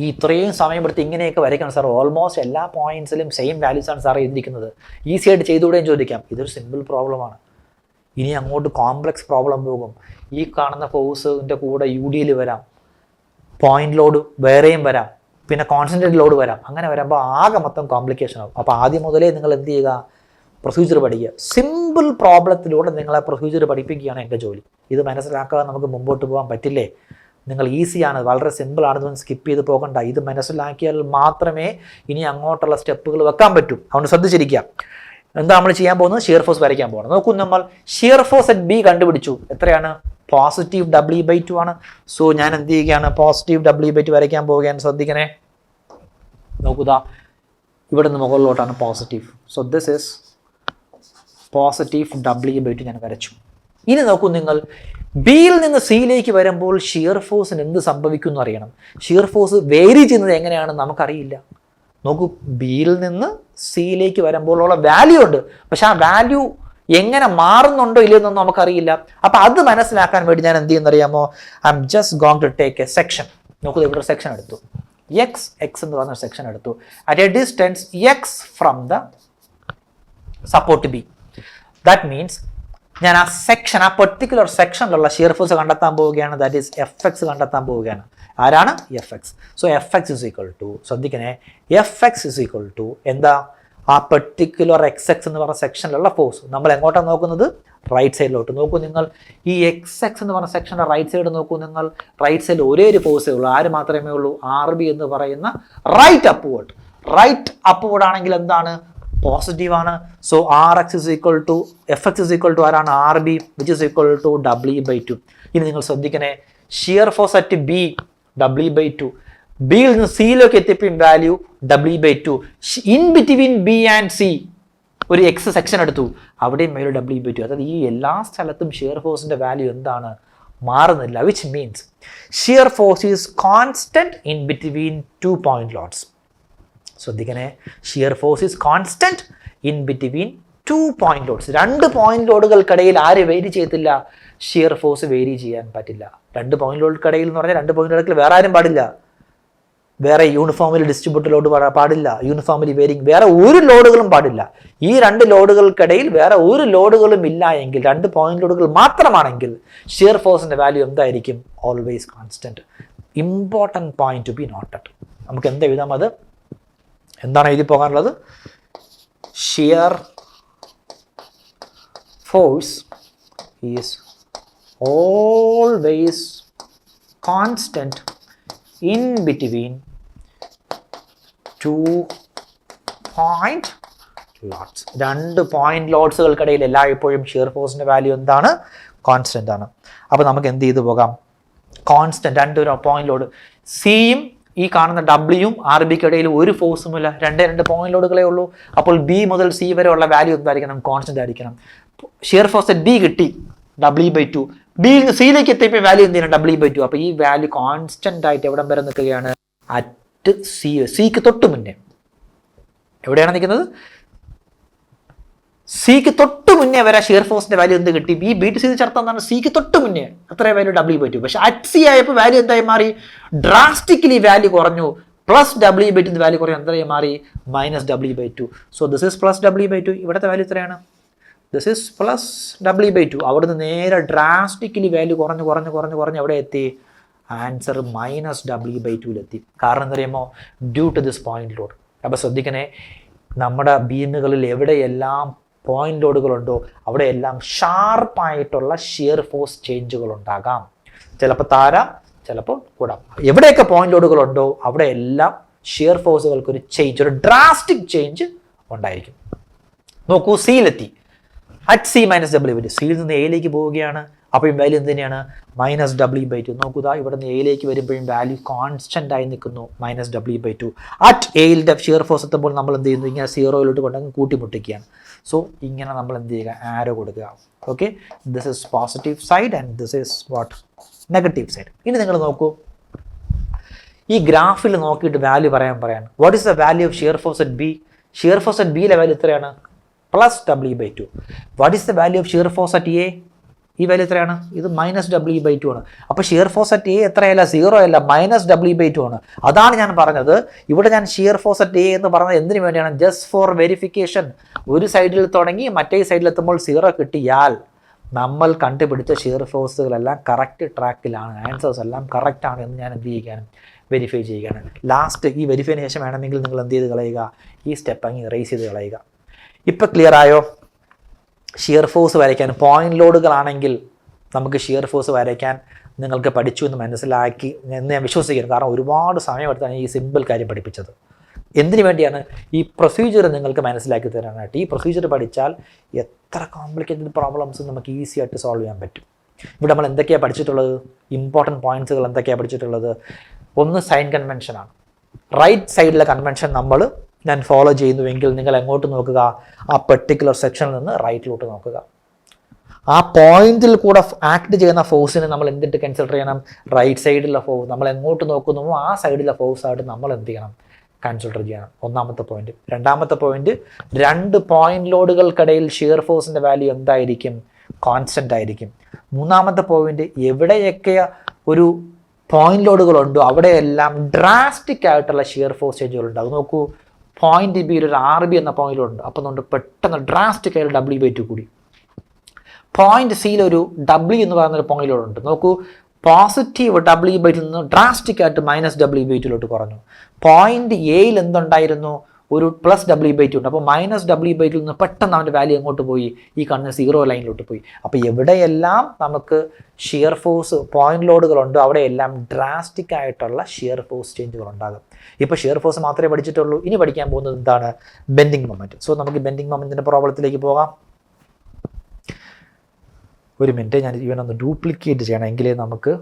ഈ ഇത്രയും സമയമെടുത്ത് ഇങ്ങനെയൊക്കെ വരയ്ക്കണം സാർ. ഓൾമോസ്റ്റ് എല്ലാ പോയിന്റ്സിലും സെയിം വാല്യൂസാണ് സാർ എഴുതിയിരിക്കുന്നത്. ഈസി ആയിട്ട് ചെയ്തുകൂടെയും ചോദിക്കാം. ഇതൊരു സിമ്പിൾ പ്രോബ്ലമാണ്. ഇനി അങ്ങോട്ട് കോംപ്ലക്സ് പ്രോബ്ലം പോകും. ഈ കാണുന്ന ഫോഴ്സിൻ്റെ കൂടെ UDL വരാം, പോയിന്റ് ലോഡ് വേറെയും വരാം, പിന്നെ കോൺസെൻട്രേറ്റ് ലോഡ് വരാം. അങ്ങനെ വരുമ്പോൾ ആകെ മൊത്തം കോംപ്ലിക്കേഷൻ ആകും. അപ്പോൾ ആദ്യം മുതലേ നിങ്ങൾ എന്ത് ചെയ്യുക? പ്രൊസീജിയർ പഠിക്കുക. സിമ്പിൾ പ്രോബ്ലത്തിലൂടെ നിങ്ങളെ പ്രൊസീജിയർ പഠിപ്പിക്കുകയാണ് എൻ്റെ ജോലി. ഇത് മനസ്സിലാക്കാതെ നമുക്ക് മുമ്പോട്ട് പോകാൻ പറ്റില്ലേ? നിങ്ങൾ ഈസിയാണ്, വളരെ സിമ്പിളാണെന്ന് സ്കിപ്പ് ചെയ്ത് പോകണ്ട. ഇത് മനസ്സിലാക്കിയാൽ മാത്രമേ ഇനി അങ്ങോട്ടുള്ള സ്റ്റെപ്പുകൾ വെക്കാൻ പറ്റൂ. അതുകൊണ്ട് ശ്രദ്ധിച്ചിരിക്കുക. എന്താ നമ്മൾ ചെയ്യാൻ പോകുന്നത്? ഷിയർ ഫോഴ്സ് വരയ്ക്കാൻ പോകണം. നോക്കൂ, നമ്മൾ ഷിയർ ഫോഴ്സ് അറ്റ് ബി കണ്ടുപിടിച്ചു. എത്രയാണ്? പോസിറ്റീവ് W/2 ആണ്. സോ ഞാൻ എന്ത് ചെയ്യുകയാണ്? പോസിറ്റീവ് W/2 വരയ്ക്കാൻ പോവുകയാണ്. ശ്രദ്ധിക്കണേ. നോക്കുക, ഇവിടെ നിന്ന് മുകളിലോട്ടാണ് positive. So this is positive W/2 ഞാൻ വരച്ചു. ഇനി നോക്കൂ നിങ്ങൾ, ബിയിൽ നിന്ന് സിയിലേക്ക് വരുമ്പോൾ ഷിയർ ഫോഴ്സിന് എന്ത് സംഭവിക്കും എന്ന് അറിയണം. ഷിയർ ഫോഴ്സ് വേരി ചെയ്യുന്നത് എങ്ങനെയാണെന്ന് നമുക്കറിയില്ല. നോക്കൂ, ബിയിൽ നിന്ന് സിയിലേക്ക് വരുമ്പോഴുള്ള വാല്യൂ ഉണ്ട്, പക്ഷെ ആ വാല്യൂ എങ്ങനെ മാറുന്നുണ്ടോ ഇല്ലയെന്നൊന്നും നമുക്കറിയില്ല. അപ്പം അത് മനസ്സിലാക്കാൻ വേണ്ടി ഞാൻ എന്ത് ചെയ്യുന്നറിയാമോ? I am just going to take a section. നോക്കൂ, ഇവിടെ സെക്ഷൻ എടുത്തു, എക്സ് എന്ന് പറഞ്ഞ സെക്ഷൻ എടുത്തു. At a distance x from the support B. That means ഞാൻ ആ സെക്ഷൻ, ആ പെർട്ടിക്കുലർ സെക്ഷനിലുള്ള ഷിയർ ഫോഴ്സ് കണ്ടെത്താൻ പോവുകയാണ്. ദാറ്റ് ഈസ് Fx കണ്ടെത്താൻ പോവുകയാണ്. ആരാണ്? Fx. So Fx is equal to, ശ്രദ്ധിക്കണേ, Fx ഇസ് ഈക്വൽ ടു എന്താ? ആ പെർട്ടിക്കുലർ XX എന്ന് പറഞ്ഞ സെക്ഷനിലുള്ള ഫോഴ്സ്. നമ്മൾ എങ്ങോട്ടാണ് നോക്കുന്നത്? റൈറ്റ് സൈഡിലോട്ട്. നോക്കൂ നിങ്ങൾ, ഈ XX എന്ന് പറഞ്ഞ സെക്ഷൻ്റെ റൈറ്റ് സൈഡ് നോക്കൂ നിങ്ങൾ. റൈറ്റ് സൈഡിൽ ഒരേ ഒരു ഫോഴ്സേ ഉള്ളൂ. ആര് മാത്രമേ ഉള്ളൂ? RB എന്ന് പറയുന്ന റൈറ്റ് അപ്വേർഡ്. റൈറ്റ് അപ്വേർഡ് ആണെങ്കിൽ എന്താണ്? പോസിറ്റീവ് ആണ്. So Rx is equal to Fx is equal to ആരാണ്? RB, which is equal to W/2. ഇനി നിങ്ങൾ ശ്രദ്ധിക്കണേ, shear force at B W/2. ബിയിൽ നിന്ന് സിയിലേക്ക് എത്തിയപ്പോൾ value W/2. In between B and C ഒരു X സെക്ഷൻ എടുത്തു, അവിടെയും വാല്യൂ W/2. അതായത് ഈ എല്ലാ സ്ഥലത്തും ഷിയർ ഫോഴ്സിന്റെ വാല്യൂ എന്താണ്? മാറുന്നില്ല. Which means shear force is constant in between 2 point loads. ശ്രദ്ധിക്കണേ, shear force is constant in between 2 point loads. 2 point ലോഡുകൾക്കിടയിൽ ആര് വേരി ചെയ്യത്തില്ല? ഷിയർ ഫോഴ്സ് വേരി ചെയ്യാൻ പറ്റില്ല. 2 പോയിന്റ് ലോഡുകൾക്കിടയിൽ എന്ന് പറഞ്ഞാൽ 2 പോയിന്റ് ലോഡുകൾ വേറെ ആരും പാടില്ല. വേറെ യൂണിഫോമിൽ ഡിസ്ട്രിബ്യൂട്ടഡ് ലോഡ് പാടില്ല, യൂണിഫോമിലി വേരിങ് വേറെ ഒരു ലോഡുകളും പാടില്ല. ഈ 2 ലോഡുകൾക്കിടയിൽ വേറെ ഒരു ലോഡുകളും ഇല്ല എങ്കിൽ, 2 പോയിന്റ് ലോഡുകൾ മാത്രമാണെങ്കിൽ ഷിയർ ഫോഴ്സിന്റെ വാല്യൂ എന്തായിരിക്കും? Always constant. Important point to be noted. നമുക്ക് എന്താ എഴുതാം? അത് എന്താണ് എഴുതി പോകാനുള്ളത്? Shear force is always constant in between 2 point loads. 2 point ലോഡ്സുകൾക്കിടയിൽ എല്ലായ്പ്പോഴും ഷിയർ ഫോഴ്സിന്റെ വാല്യൂ എന്താണ്? കോൺസ്റ്റന്റ് ആണ്. അപ്പോൾ നമുക്ക് എന്ത് ചെയ്തു പോകാം? കോൺസ്റ്റന്റ് 2 പോയിന്റ് ലോഡ്, സിയും ഈ കാണുന്ന ഡബ്ല്യൂയും RBക്കിടയിൽ ഒരു ഫോഴ്സും ഇല്ല. 2 പോയിന്റ് ലോഡുകളേ ഉള്ളൂ. അപ്പോൾ ബി മുതൽ സി വരെ ഉള്ള വാല്യൂ എന്തായിരിക്കണം? കോൺസ്റ്റന്റ് ആയിരിക്കണം. ഷിയർ ഫോഴ്സ് ബി കിട്ടി W/2. ബിയിൽ നിന്ന് സിയിലേക്ക് എത്തിയപ്പോൾ വാല്യൂ എന്ത് ചെയ്യണം? W/2. അപ്പോൾ ഈ വാല്യൂ കോൺസ്റ്റന്റ് ആയിട്ട് എവിടം വരെ നിൽക്കുകയാണ്? അറ്റ് സിക്ക് തൊട്ട് മുന്നേ. എവിടെയാണ് നിൽക്കുന്നത്? സിക്ക് തൊട്ട് മുന്നേ വരെ ഷിയർ ഫോഴ്സിന്റെ വാല്യൂ എന്ത് കിട്ടി? ബി ടു സി ചേർത്ത് എന്താണ്? സിക്ക് തൊട്ട് മുന്നേ അത്ര വാല്യൂ W/2. പക്ഷെ അറ്റ് സി ആയപ്പോൾ വാല്യൂ എന്തായി മാറി? ഡ്രാസ്റ്റിക്കലി വാല്യൂ കുറഞ്ഞു. പ്ലസ് W/2 വാല്യൂ കുറഞ്ഞു. എന്തായി മാറി? Minus W/2. So this is plus W/2. ഇവിടുത്തെ വാല്യൂ എത്രയാണ്? This is plus W/2. അവിടുന്ന് നേരെ ഡ്രാസ്റ്റിക്കലി വാല്യൂ കുറഞ്ഞ് എവിടെ എത്തി? ആൻസർ -W/2 കാരണം എന്തറിയുമോ, due to this point load. അപ്പോൾ ശ്രദ്ധിക്കണേ, നമ്മുടെ ബീമുകളിൽ എവിടെയെല്ലാം പോയിന്റ് ലോഡുകളുണ്ടോ അവിടെയെല്ലാം ഷാർപ്പായിട്ടുള്ള ഷിയർ ഫോഴ്സ് ചേഞ്ചുകൾ ഉണ്ടാകാം. ചിലപ്പോൾ താരാം, ചിലപ്പോൾ കൂടാം. എവിടെയൊക്കെ പോയിന്റ് ലോഡുകളുണ്ടോ അവിടെയെല്ലാം ഷിയർ ഫോഴ്സുകൾക്കൊരു ചേഞ്ച്, ഒരു ഡ്രാസ്റ്റിക് ചേഞ്ച് ഉണ്ടായിരിക്കും. നോക്കൂ, സിയിലെത്തി, അറ്റ് C - W/2, സിയിൽ നിന്ന് എയിലേക്ക് പോവുകയാണ്. അപ്പോഴും വാല്യൂ എന്ത് തന്നെയാണ്, -W/2. നോക്കുക, ഇവിടെ നിന്ന് എയിലേക്ക് വരുമ്പോഴും വാല്യൂ കോൺസ്റ്റന്റ് ആയി നിൽക്കുന്നു, -W/2. അറ്റ് എയിലിൻ്റെ ഷിയർ ഫോഴ്സ് എത്തുമ്പോൾ നമ്മൾ എന്ത് ചെയ്യുന്നു, ഇങ്ങനെ 0 കൊണ്ടങ്ങ് കൂട്ടിമുട്ടിക്കുകയാണ്. സോ ഇങ്ങനെ നമ്മൾ എന്ത് ചെയ്യുക, ആരോ കൊടുക്കുക. Okay, this is positive side and this is what, negative side. ഇനി നിങ്ങൾ നോക്കൂ, ഈ ഗ്രാഫിൽ നോക്കിയിട്ട് വാല്യൂ പറയാൻ what is the value of shear force at B? Shear force at ബിയിലെ വാല്യൂ എത്രയാണ്, +W/2. What is the value of shear force at A? ഈ വാല്യൂ എത്രയാണ്, ഇത് -W/2 ആണ്. അപ്പോൾ ഷിയർ ഫോഴ്സ് അറ്റ് എ എത്രയല്ല, 0 അല്ല, -W/2 ആണ്. അതാണ് ഞാൻ പറഞ്ഞത്, ഇവിടെ ഞാൻ ഷിയർ ഫോഴ്സ് അറ്റ് എ എന്ന് പറഞ്ഞത് എന്തിനു വേണ്ടിയാണ്, ജസ്റ്റ് ഫോർ വെരിഫിക്കേഷൻ. ഒരു സൈഡിൽ തുടങ്ങി മറ്റേ സൈഡിലെത്തുമ്പോൾ 0 കിട്ടിയാൽ നമ്മൾ കണ്ടുപിടിച്ച ഷിയർ ഫോഴ്സുകളെല്ലാം കറക്റ്റ് ട്രാക്കിലാണ്, ആൻസേഴ്സ് എല്ലാം കറക്റ്റ് ആണ് എന്ന് ഞാൻ എന്ത് ചെയ്യുകയാണ്, വെരിഫൈ ചെയ്യുകയാണ്. ലാസ്റ്റ് ഈ വെരിഫൈന് ശേഷം വേണമെങ്കിൽ നിങ്ങൾ എന്ത് ചെയ്ത് കളയുക, ഈ സ്റ്റെപ്പ് അങ്ങ് ഇറേസ് ചെയ്ത് കളയുക. ഇപ്പം ക്ലിയർ ആയോ? ഷിയർ ഫോഴ്സ് വരയ്ക്കാൻ പോയിന്റ് ലോഡുകളാണെങ്കിൽ നമുക്ക് ഷിയർ ഫോഴ്സ് വരയ്ക്കാൻ നിങ്ങൾക്ക് പഠിച്ചു എന്ന് മനസ്സിലാക്കി എന്ന് ഞാൻ വിശ്വസിക്കുന്നു. കാരണം ഒരുപാട് സമയമെടുത്താണ് ഈ സിമ്പിൾ കാര്യം പഠിപ്പിച്ചത്. എന്തിനു വേണ്ടിയാണ്, ഈ പ്രൊസീജിയർ നിങ്ങൾക്ക് മനസ്സിലാക്കി തരാനായിട്ട്. ഈ പ്രൊസീജിയർ പഠിച്ചാൽ എത്ര കോംപ്ലിക്കേറ്റഡ് പ്രോബ്ലംസ് നമുക്ക് ഈസി ആയിട്ട് സോൾവ് ചെയ്യാൻ പറ്റും. ഇവിടെ നമ്മൾ എന്തൊക്കെയാണ് പഠിച്ചിട്ടുള്ളത്, ഇമ്പോർട്ടൻറ്റ് പോയിന്റ്സുകൾ എന്തൊക്കെയാണ് പഠിച്ചിട്ടുള്ളത്? ഒന്ന് സൈൻ കൺവെൻഷനാണ്. റൈറ്റ് സൈഡിലെ കൺവെൻഷൻ ഞാൻ ഫോളോ ചെയ്യുന്നുവെങ്കിൽ നിങ്ങൾ എങ്ങോട്ട് നോക്കുക, ആ പെർട്ടിക്കുലർ സെക്ഷനിൽ നിന്ന് റൈറ്റിലോട്ട് നോക്കുക. ആ പോയിന്റിൽ കൂടെ ആക്ട് ചെയ്യുന്ന ഫോഴ്സിനെ നമ്മൾ എന്തിട്ട് കൺസിഡർ ചെയ്യണം, റൈറ്റ് സൈഡിലെ ഫോഴ്സ്. നമ്മൾ എങ്ങോട്ട് നോക്കുന്നുവോ ആ സൈഡിലെ ഫോഴ്സായിട്ട് നമ്മൾ എന്ത് ചെയ്യണം, കൺസിഡർ ചെയ്യണം. ഒന്നാമത്തെ പോയിന്റ്. രണ്ടാമത്തെ പോയിന്റ്, രണ്ട് പോയിന്റ് ലോഡുകൾക്കിടയിൽ ഷിയർ ഫോഴ്സിൻ്റെ വാല്യൂ എന്തായിരിക്കും, കോൺസ്റ്റന്റ് ആയിരിക്കും. മൂന്നാമത്തെ പോയിന്റ്, എവിടെയൊക്കെ ഒരു പോയിന്റ് ലോഡുകളുണ്ടോ അവിടെയെല്ലാം ഡ്രാസ്റ്റിക് ആയിട്ടുള്ള ഷിയർ ഫോഴ്സ് ചേഞ്ചുകൾ ഉണ്ടാകും. നോക്കൂ, പോയിന്റ് ബിയിൽ ഒരു RB എന്ന പോയിന്റ് ലോഡ് ഉണ്ട്, അപ്പം നമുക്ക് പെട്ടെന്ന് ഡ്രാസ്റ്റിക് ആയിട്ട് W/2 കൂടി. പോയിന്റ് സിയിൽ ഒരു W എന്ന് പറയുന്നൊരു പോയിന്റ് ലോഡ് ഉണ്ട്. നോക്കൂ, പോസിറ്റീവ് W/2 നിന്ന് ഡ്രാസ്റ്റിക് ആയിട്ട് -W/2 കുറഞ്ഞു. പോയിന്റ് എയിൽ എന്തുണ്ടായിരുന്നു, ഒരു +W/2 ഉണ്ട്. അപ്പോൾ -W/2 നിന്ന് പെട്ടെന്ന് അവൻ്റെ വാല്യൂ എങ്ങോട്ട് പോയി, ഈ കാണുന്ന 0 ലൈനിലോട്ട് പോയി. അപ്പോൾ എവിടെയെല്ലാം നമുക്ക് ഷിയർ ഫോഴ്സ് പോയിന്റ് ലോഡുകളുണ്ടോ അവിടെയെല്ലാം ഡ്രാസ്റ്റിക് ആയിട്ടുള്ള ഷിയർ ഫോഴ്സ് ചേഞ്ചുകൾ ഉണ്ടാകും. ഇപ്പോൾ ഷിയർ ഫോഴ്സ് മാത്രമേ പഠിച്ചിട്ടുള്ളൂ. ഇനി പഠിക്കാൻ പോകുന്നത് എന്താണ്, ബെൻഡിങ് മൊമെന്റ്. സോ നമുക്ക് ബെൻഡിങ് മൊമെന്റിന്റെ പ്രോബ്ലത്തിലേക്ക് പോകാം. ഒരു മിനിറ്റ്, ഞാൻ ഇവനൊന്ന് ഡ്യൂപ്ലിക്കേറ്റ് ചെയ്യണം, എങ്കിലേ നമുക്ക്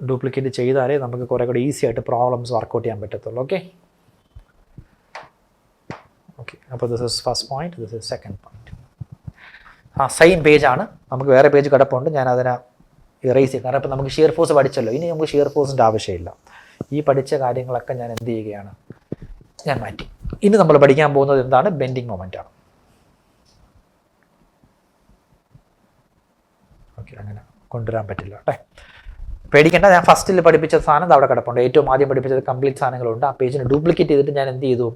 ഡ്യൂപ്ലിക്കേറ്റ് ചെയ്താലേ നമുക്ക് കുറേ കൂടെ ഈസി ആയിട്ട് പ്രോബ്ലംസ് വർക്കൗട്ട് ചെയ്യാൻ പറ്റത്തുള്ളൂ. ഓക്കെ, അപ്പോൾ this is first point, this is second point. Same പേജാണ്, നമുക്ക് വേറെ പേജ് കിടപ്പുണ്ട്, ഞാൻ അതിനെ ഇറേസ് ചെയ്യും. കാരണം ഇപ്പം നമുക്ക് ഷിയർ ഫോഴ്സ് പഠിച്ചല്ലോ, ഇനി നമുക്ക് ഷിയർ ഫോഴ്സിൻ്റെ ആവശ്യമില്ല. ഈ പഠിച്ച കാര്യങ്ങളൊക്കെ ഞാൻ എന്ത് ചെയ്യുകയാണ്, ഞാൻ മാറ്റി. ഇനി നമ്മൾ പഠിക്കാൻ പോകുന്നത് എന്താണ്, ബെൻഡിങ് മൊമെൻ്റ് ആണ്. ഓക്കെ, അങ്ങനെ കൊണ്ടുവരാൻ പറ്റില്ല കേട്ടെ, പേടിക്കേണ്ട. ഞാൻ ഫസ്റ്റിൽ പഠിപ്പിച്ച സാധനം അവിടെ കിടപ്പുണ്ട്. ഏറ്റവും ആദ്യം പഠിപ്പിച്ചത് കംപ്ലീറ്റ് സാധനങ്ങളുണ്ട്. ആ പേജിന് ഡ്യൂപ്ലിക്കേറ്റ് ചെയ്തിട്ട് ഞാൻ എന്ത് ചെയ്തു,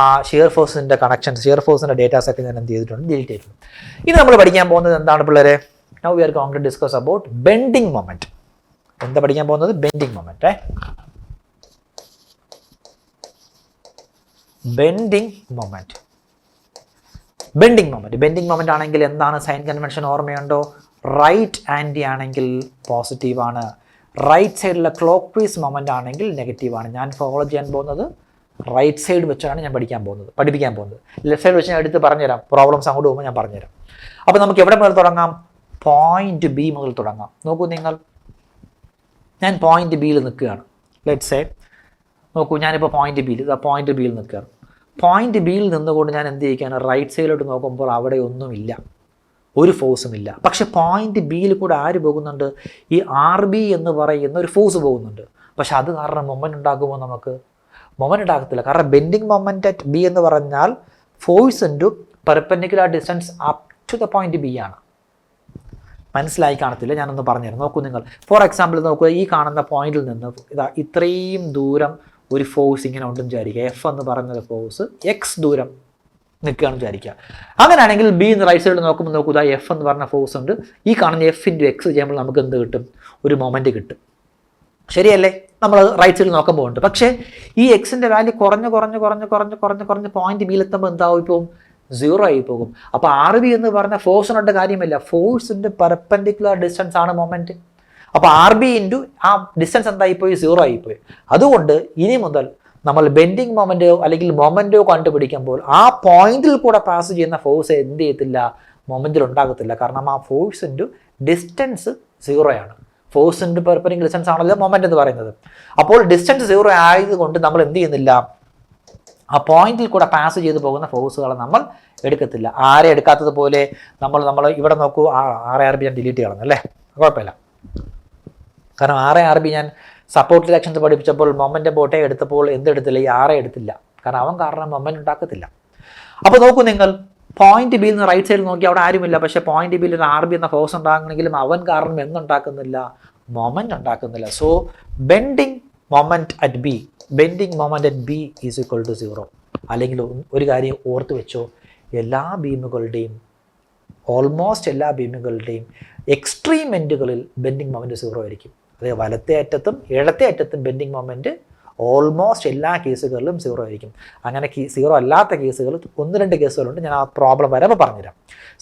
ആ ഷിയർ ഫോഴ്സിൻ്റെ കണക്ഷൻ, ഷിയർ ഫോഴ്സിൻ്റെ ഡേറ്റാസൊക്കെ ഞാൻ എന്ത് ചെയ്തിട്ടുണ്ട്, ഡിലീറ്റ് ചെയ്തിട്ടുണ്ട്. ഇനി നമ്മൾ പഠിക്കാൻ പോകുന്നത് എന്താണ് പിള്ളേരെ, now we are going to discuss about bending moment. എന്താ പഠിക്കാൻ പോകുന്നത്, bending moment. Bending moment, bending moment. Bending moment ആണെങ്കിൽ എന്താണ് സൈൻ കൺവെൻഷൻ ഓർമ്മയുണ്ടോ? റൈറ്റ് ആൻറ്റി ആണെങ്കിൽ പോസിറ്റീവാണ്, റൈറ്റ് സൈഡിലെ ക്ലോക്ക് വൈസ് മൊമെന്റ് ആണെങ്കിൽ നെഗറ്റീവാണ്. ഞാൻ ഫോളോ ചെയ്യാൻ പോകുന്നത് റൈറ്റ് സൈഡ് വെച്ചാണ് ഞാൻ പഠിപ്പിക്കാൻ പോകുന്നത്. ലെഫ്റ്റ് സൈഡ് വെച്ച് ഞാൻ എടുത്ത് പറഞ്ഞുതരാം, പ്രോബ്ലംസ് അങ്ങോട്ട് പോകുമ്പോൾ ഞാൻ പറഞ്ഞുതരാം. അപ്പോൾ നമുക്ക് എവിടെ മുതൽ തുടങ്ങാം, പോയിന്റ് ബി മുതൽ തുടങ്ങാം. നോക്കൂ നിങ്ങൾ, ഞാൻ പോയിന്റ് ബിയിൽ നിൽക്കുകയാണ്. ലെറ്റ്സ് സേ, നോക്കൂ, ഞാനിപ്പോൾ പോയിന്റ് ബിയിൽ നിൽക്കുകയാണ്. പോയിന്റ് ബിയിൽ നിന്നുകൊണ്ട് ഞാൻ എന്ത് ചെയ്യുകയാണ്, റൈറ്റ് സൈഡിലോട്ട് നോക്കുമ്പോൾ അവിടെ ഒന്നുമില്ല, ഒരു ഫോഴ്സും ഇല്ല. പക്ഷെ പോയിന്റ് ബിയിൽ കൂടെ ആര് പോകുന്നുണ്ട്, ഈ RB എന്ന് പറയുന്ന ഒരു ഫോഴ്സ് പോകുന്നുണ്ട്. പക്ഷെ അത് കാരണം മൊമെന്റ് ഉണ്ടാകുമോ, നമുക്ക് മൊമെന്റ് ഉണ്ടാകത്തില്ല. കാരണം ബെൻഡിങ് മൊമെന്റ് അറ്റ് ബി എന്ന് പറഞ്ഞാൽ force into perpendicular distance up to the point B ആണ്. മനസ്സിലായി കാണത്തില്ല, ഞാനൊന്ന് പറഞ്ഞുതരാം. നോക്കൂ നിങ്ങൾ, ഫോർ എക്സാമ്പിൾ നോക്കുക, ഈ കാണുന്ന പോയിന്റിൽ നിന്ന് ഇത്രയും ദൂരം ഒരു ഫോഴ്സ് ഇങ്ങനെ ഉണ്ടെന്ന് വിചാരിക്കുക. F എന്ന് പറയുന്ന ഫോഴ്സ് X ദൂരം നിൽക്കുകയാണെന്ന് വിചാരിക്കുക. അങ്ങനെയാണെങ്കിൽ ബി എന്ന് റൈറ്റ് സൈഡിൽ നോക്കുമ്പോൾ നോക്കൂ, ഇതാ എഫ് എന്ന് പറഞ്ഞ ഫോഴ്സ് ഉണ്ട്. ഈ കാണുന്ന എഫ് ഇൻറ്റു എക്സ് ചെയ്യുമ്പോൾ നമുക്ക് എന്ത് കിട്ടും? ഒരു മൊമെൻറ്റ് കിട്ടും. ശരിയല്ലേ? നമ്മൾ റൈറ്റ് സൈഡിൽ നോക്കുമ്പോൾ ഉണ്ട്. പക്ഷേ ഈ എക്സിൻ്റെ വാല്യൂ കുറഞ്ഞ് പോയിന്റ് ബിയിലെത്തുമ്പോൾ എന്താവും? ഇപ്പോൾ 0 ആയി പോകും. അപ്പോൾ ആർ ബി എന്ന് പറഞ്ഞ ഫോഴ്സിനോട്ട് കാര്യമില്ല, ഫോഴ്സിൻ്റെ പെർപെൻഡിക്കുലർ ഡിസ്റ്റൻസ് ആണ് മൊമെൻറ്റ്. അപ്പോൾ ആർ ബി ഇൻറ്റു ആ ഡിസ്റ്റൻസ് എന്തായിപ്പോയി? 0 ആയിപ്പോയി. അതുകൊണ്ട് ഇനി മുതൽ നമ്മൾ ബെൻഡിങ് മൊമെൻറ്റോ അല്ലെങ്കിൽ മൊമെൻറ്റോ കണ്ടുപിടിക്കുമ്പോൾ ആ പോയിന്റിൽ കൂടെ പാസ് ചെയ്യുന്ന ഫോഴ്സ് എന്ത് ചെയ്യത്തില്ല? മൊമെൻറ്റിൽ ഉണ്ടാകത്തില്ല. കാരണം ആ ഫോഴ്സിൻ്റെ ഡിസ്റ്റൻസ് 0 ആണ്. ഫോഴ്സിൻ്റെ പെർപെൻഡിക്കുലർ ഡിസ്റ്റൻസ് ആണല്ലോ മൊമെൻറ്റ് എന്ന് പറയുന്നത്. അപ്പോൾ ഡിസ്റ്റൻസ് 0 ആയതുകൊണ്ട് നമ്മൾ എന്ത് ചെയ്യുന്നില്ല? ആ പോയിന്റിൽ കൂടെ പാസ് ചെയ്ത് പോകുന്ന ഫോഴ്സുകളെ നമ്മൾ എടുക്കത്തില്ല. ആരെ എടുക്കാത്തതുപോലെ നമ്മൾ ഇവിടെ നോക്കൂ, ആർ ബി ഞാൻ ഡിലീറ്റ് ചെയ്യണം അല്ലേ? കുഴപ്പമില്ല. കാരണം ആർ ബി ഞാൻ സപ്പോർട്ട് റിയാക്ഷൻസ് പഠിപ്പിച്ചപ്പോൾ മൊമെൻ്റ് ബോട്ടെ എടുത്തപ്പോൾ എന്തെടുത്തില്ല? ഈ ആറെ എടുത്തില്ല. കാരണം മൊമെൻ്റ് ഉണ്ടാക്കത്തില്ല. അപ്പോൾ നോക്കൂ നിങ്ങൾ, പോയിന്റ് ബിയിൽ നിന്ന് റൈറ്റ് സൈഡിൽ നോക്കി അവിടെ ആരുമില്ല. പക്ഷേ പോയിന്റ് ബിയിൽ ഒരു ആർ ബി എന്ന ഫോഴ്സ് ഉണ്ടാകണമെങ്കിലും അവൻ കാരണം എന്തുണ്ടാക്കുന്നില്ല? മൊമെൻ്റ് ഉണ്ടാക്കുന്നില്ല. So bending moment at B is equal to 0. അല്ലെങ്കിൽ ഒരു കാര്യം ഓർത്ത് വെച്ചോ, ഓൾമോസ്റ്റ് എല്ലാ ബീമുകളുടെയും എക്സ്ട്രീം എൻഡുകളിൽ ബെൻഡിങ് മൊമെൻറ്റ് 0 ആയിരിക്കും. അതായത് വലത്തെ അറ്റത്തും ഇടത്തെ അറ്റത്തും ബെൻഡിങ് മൊമെൻറ്റ് ഓൾമോസ്റ്റ് എല്ലാ കേസുകളിലും 0 ആയിരിക്കും. അങ്ങനെ 0 അല്ലാത്ത കേസുകൾ 1-2 കേസുകളുണ്ട്. ഞാൻ ആ പ്രോബ്ലം വരുമ്പോൾ പറഞ്ഞുതരാം.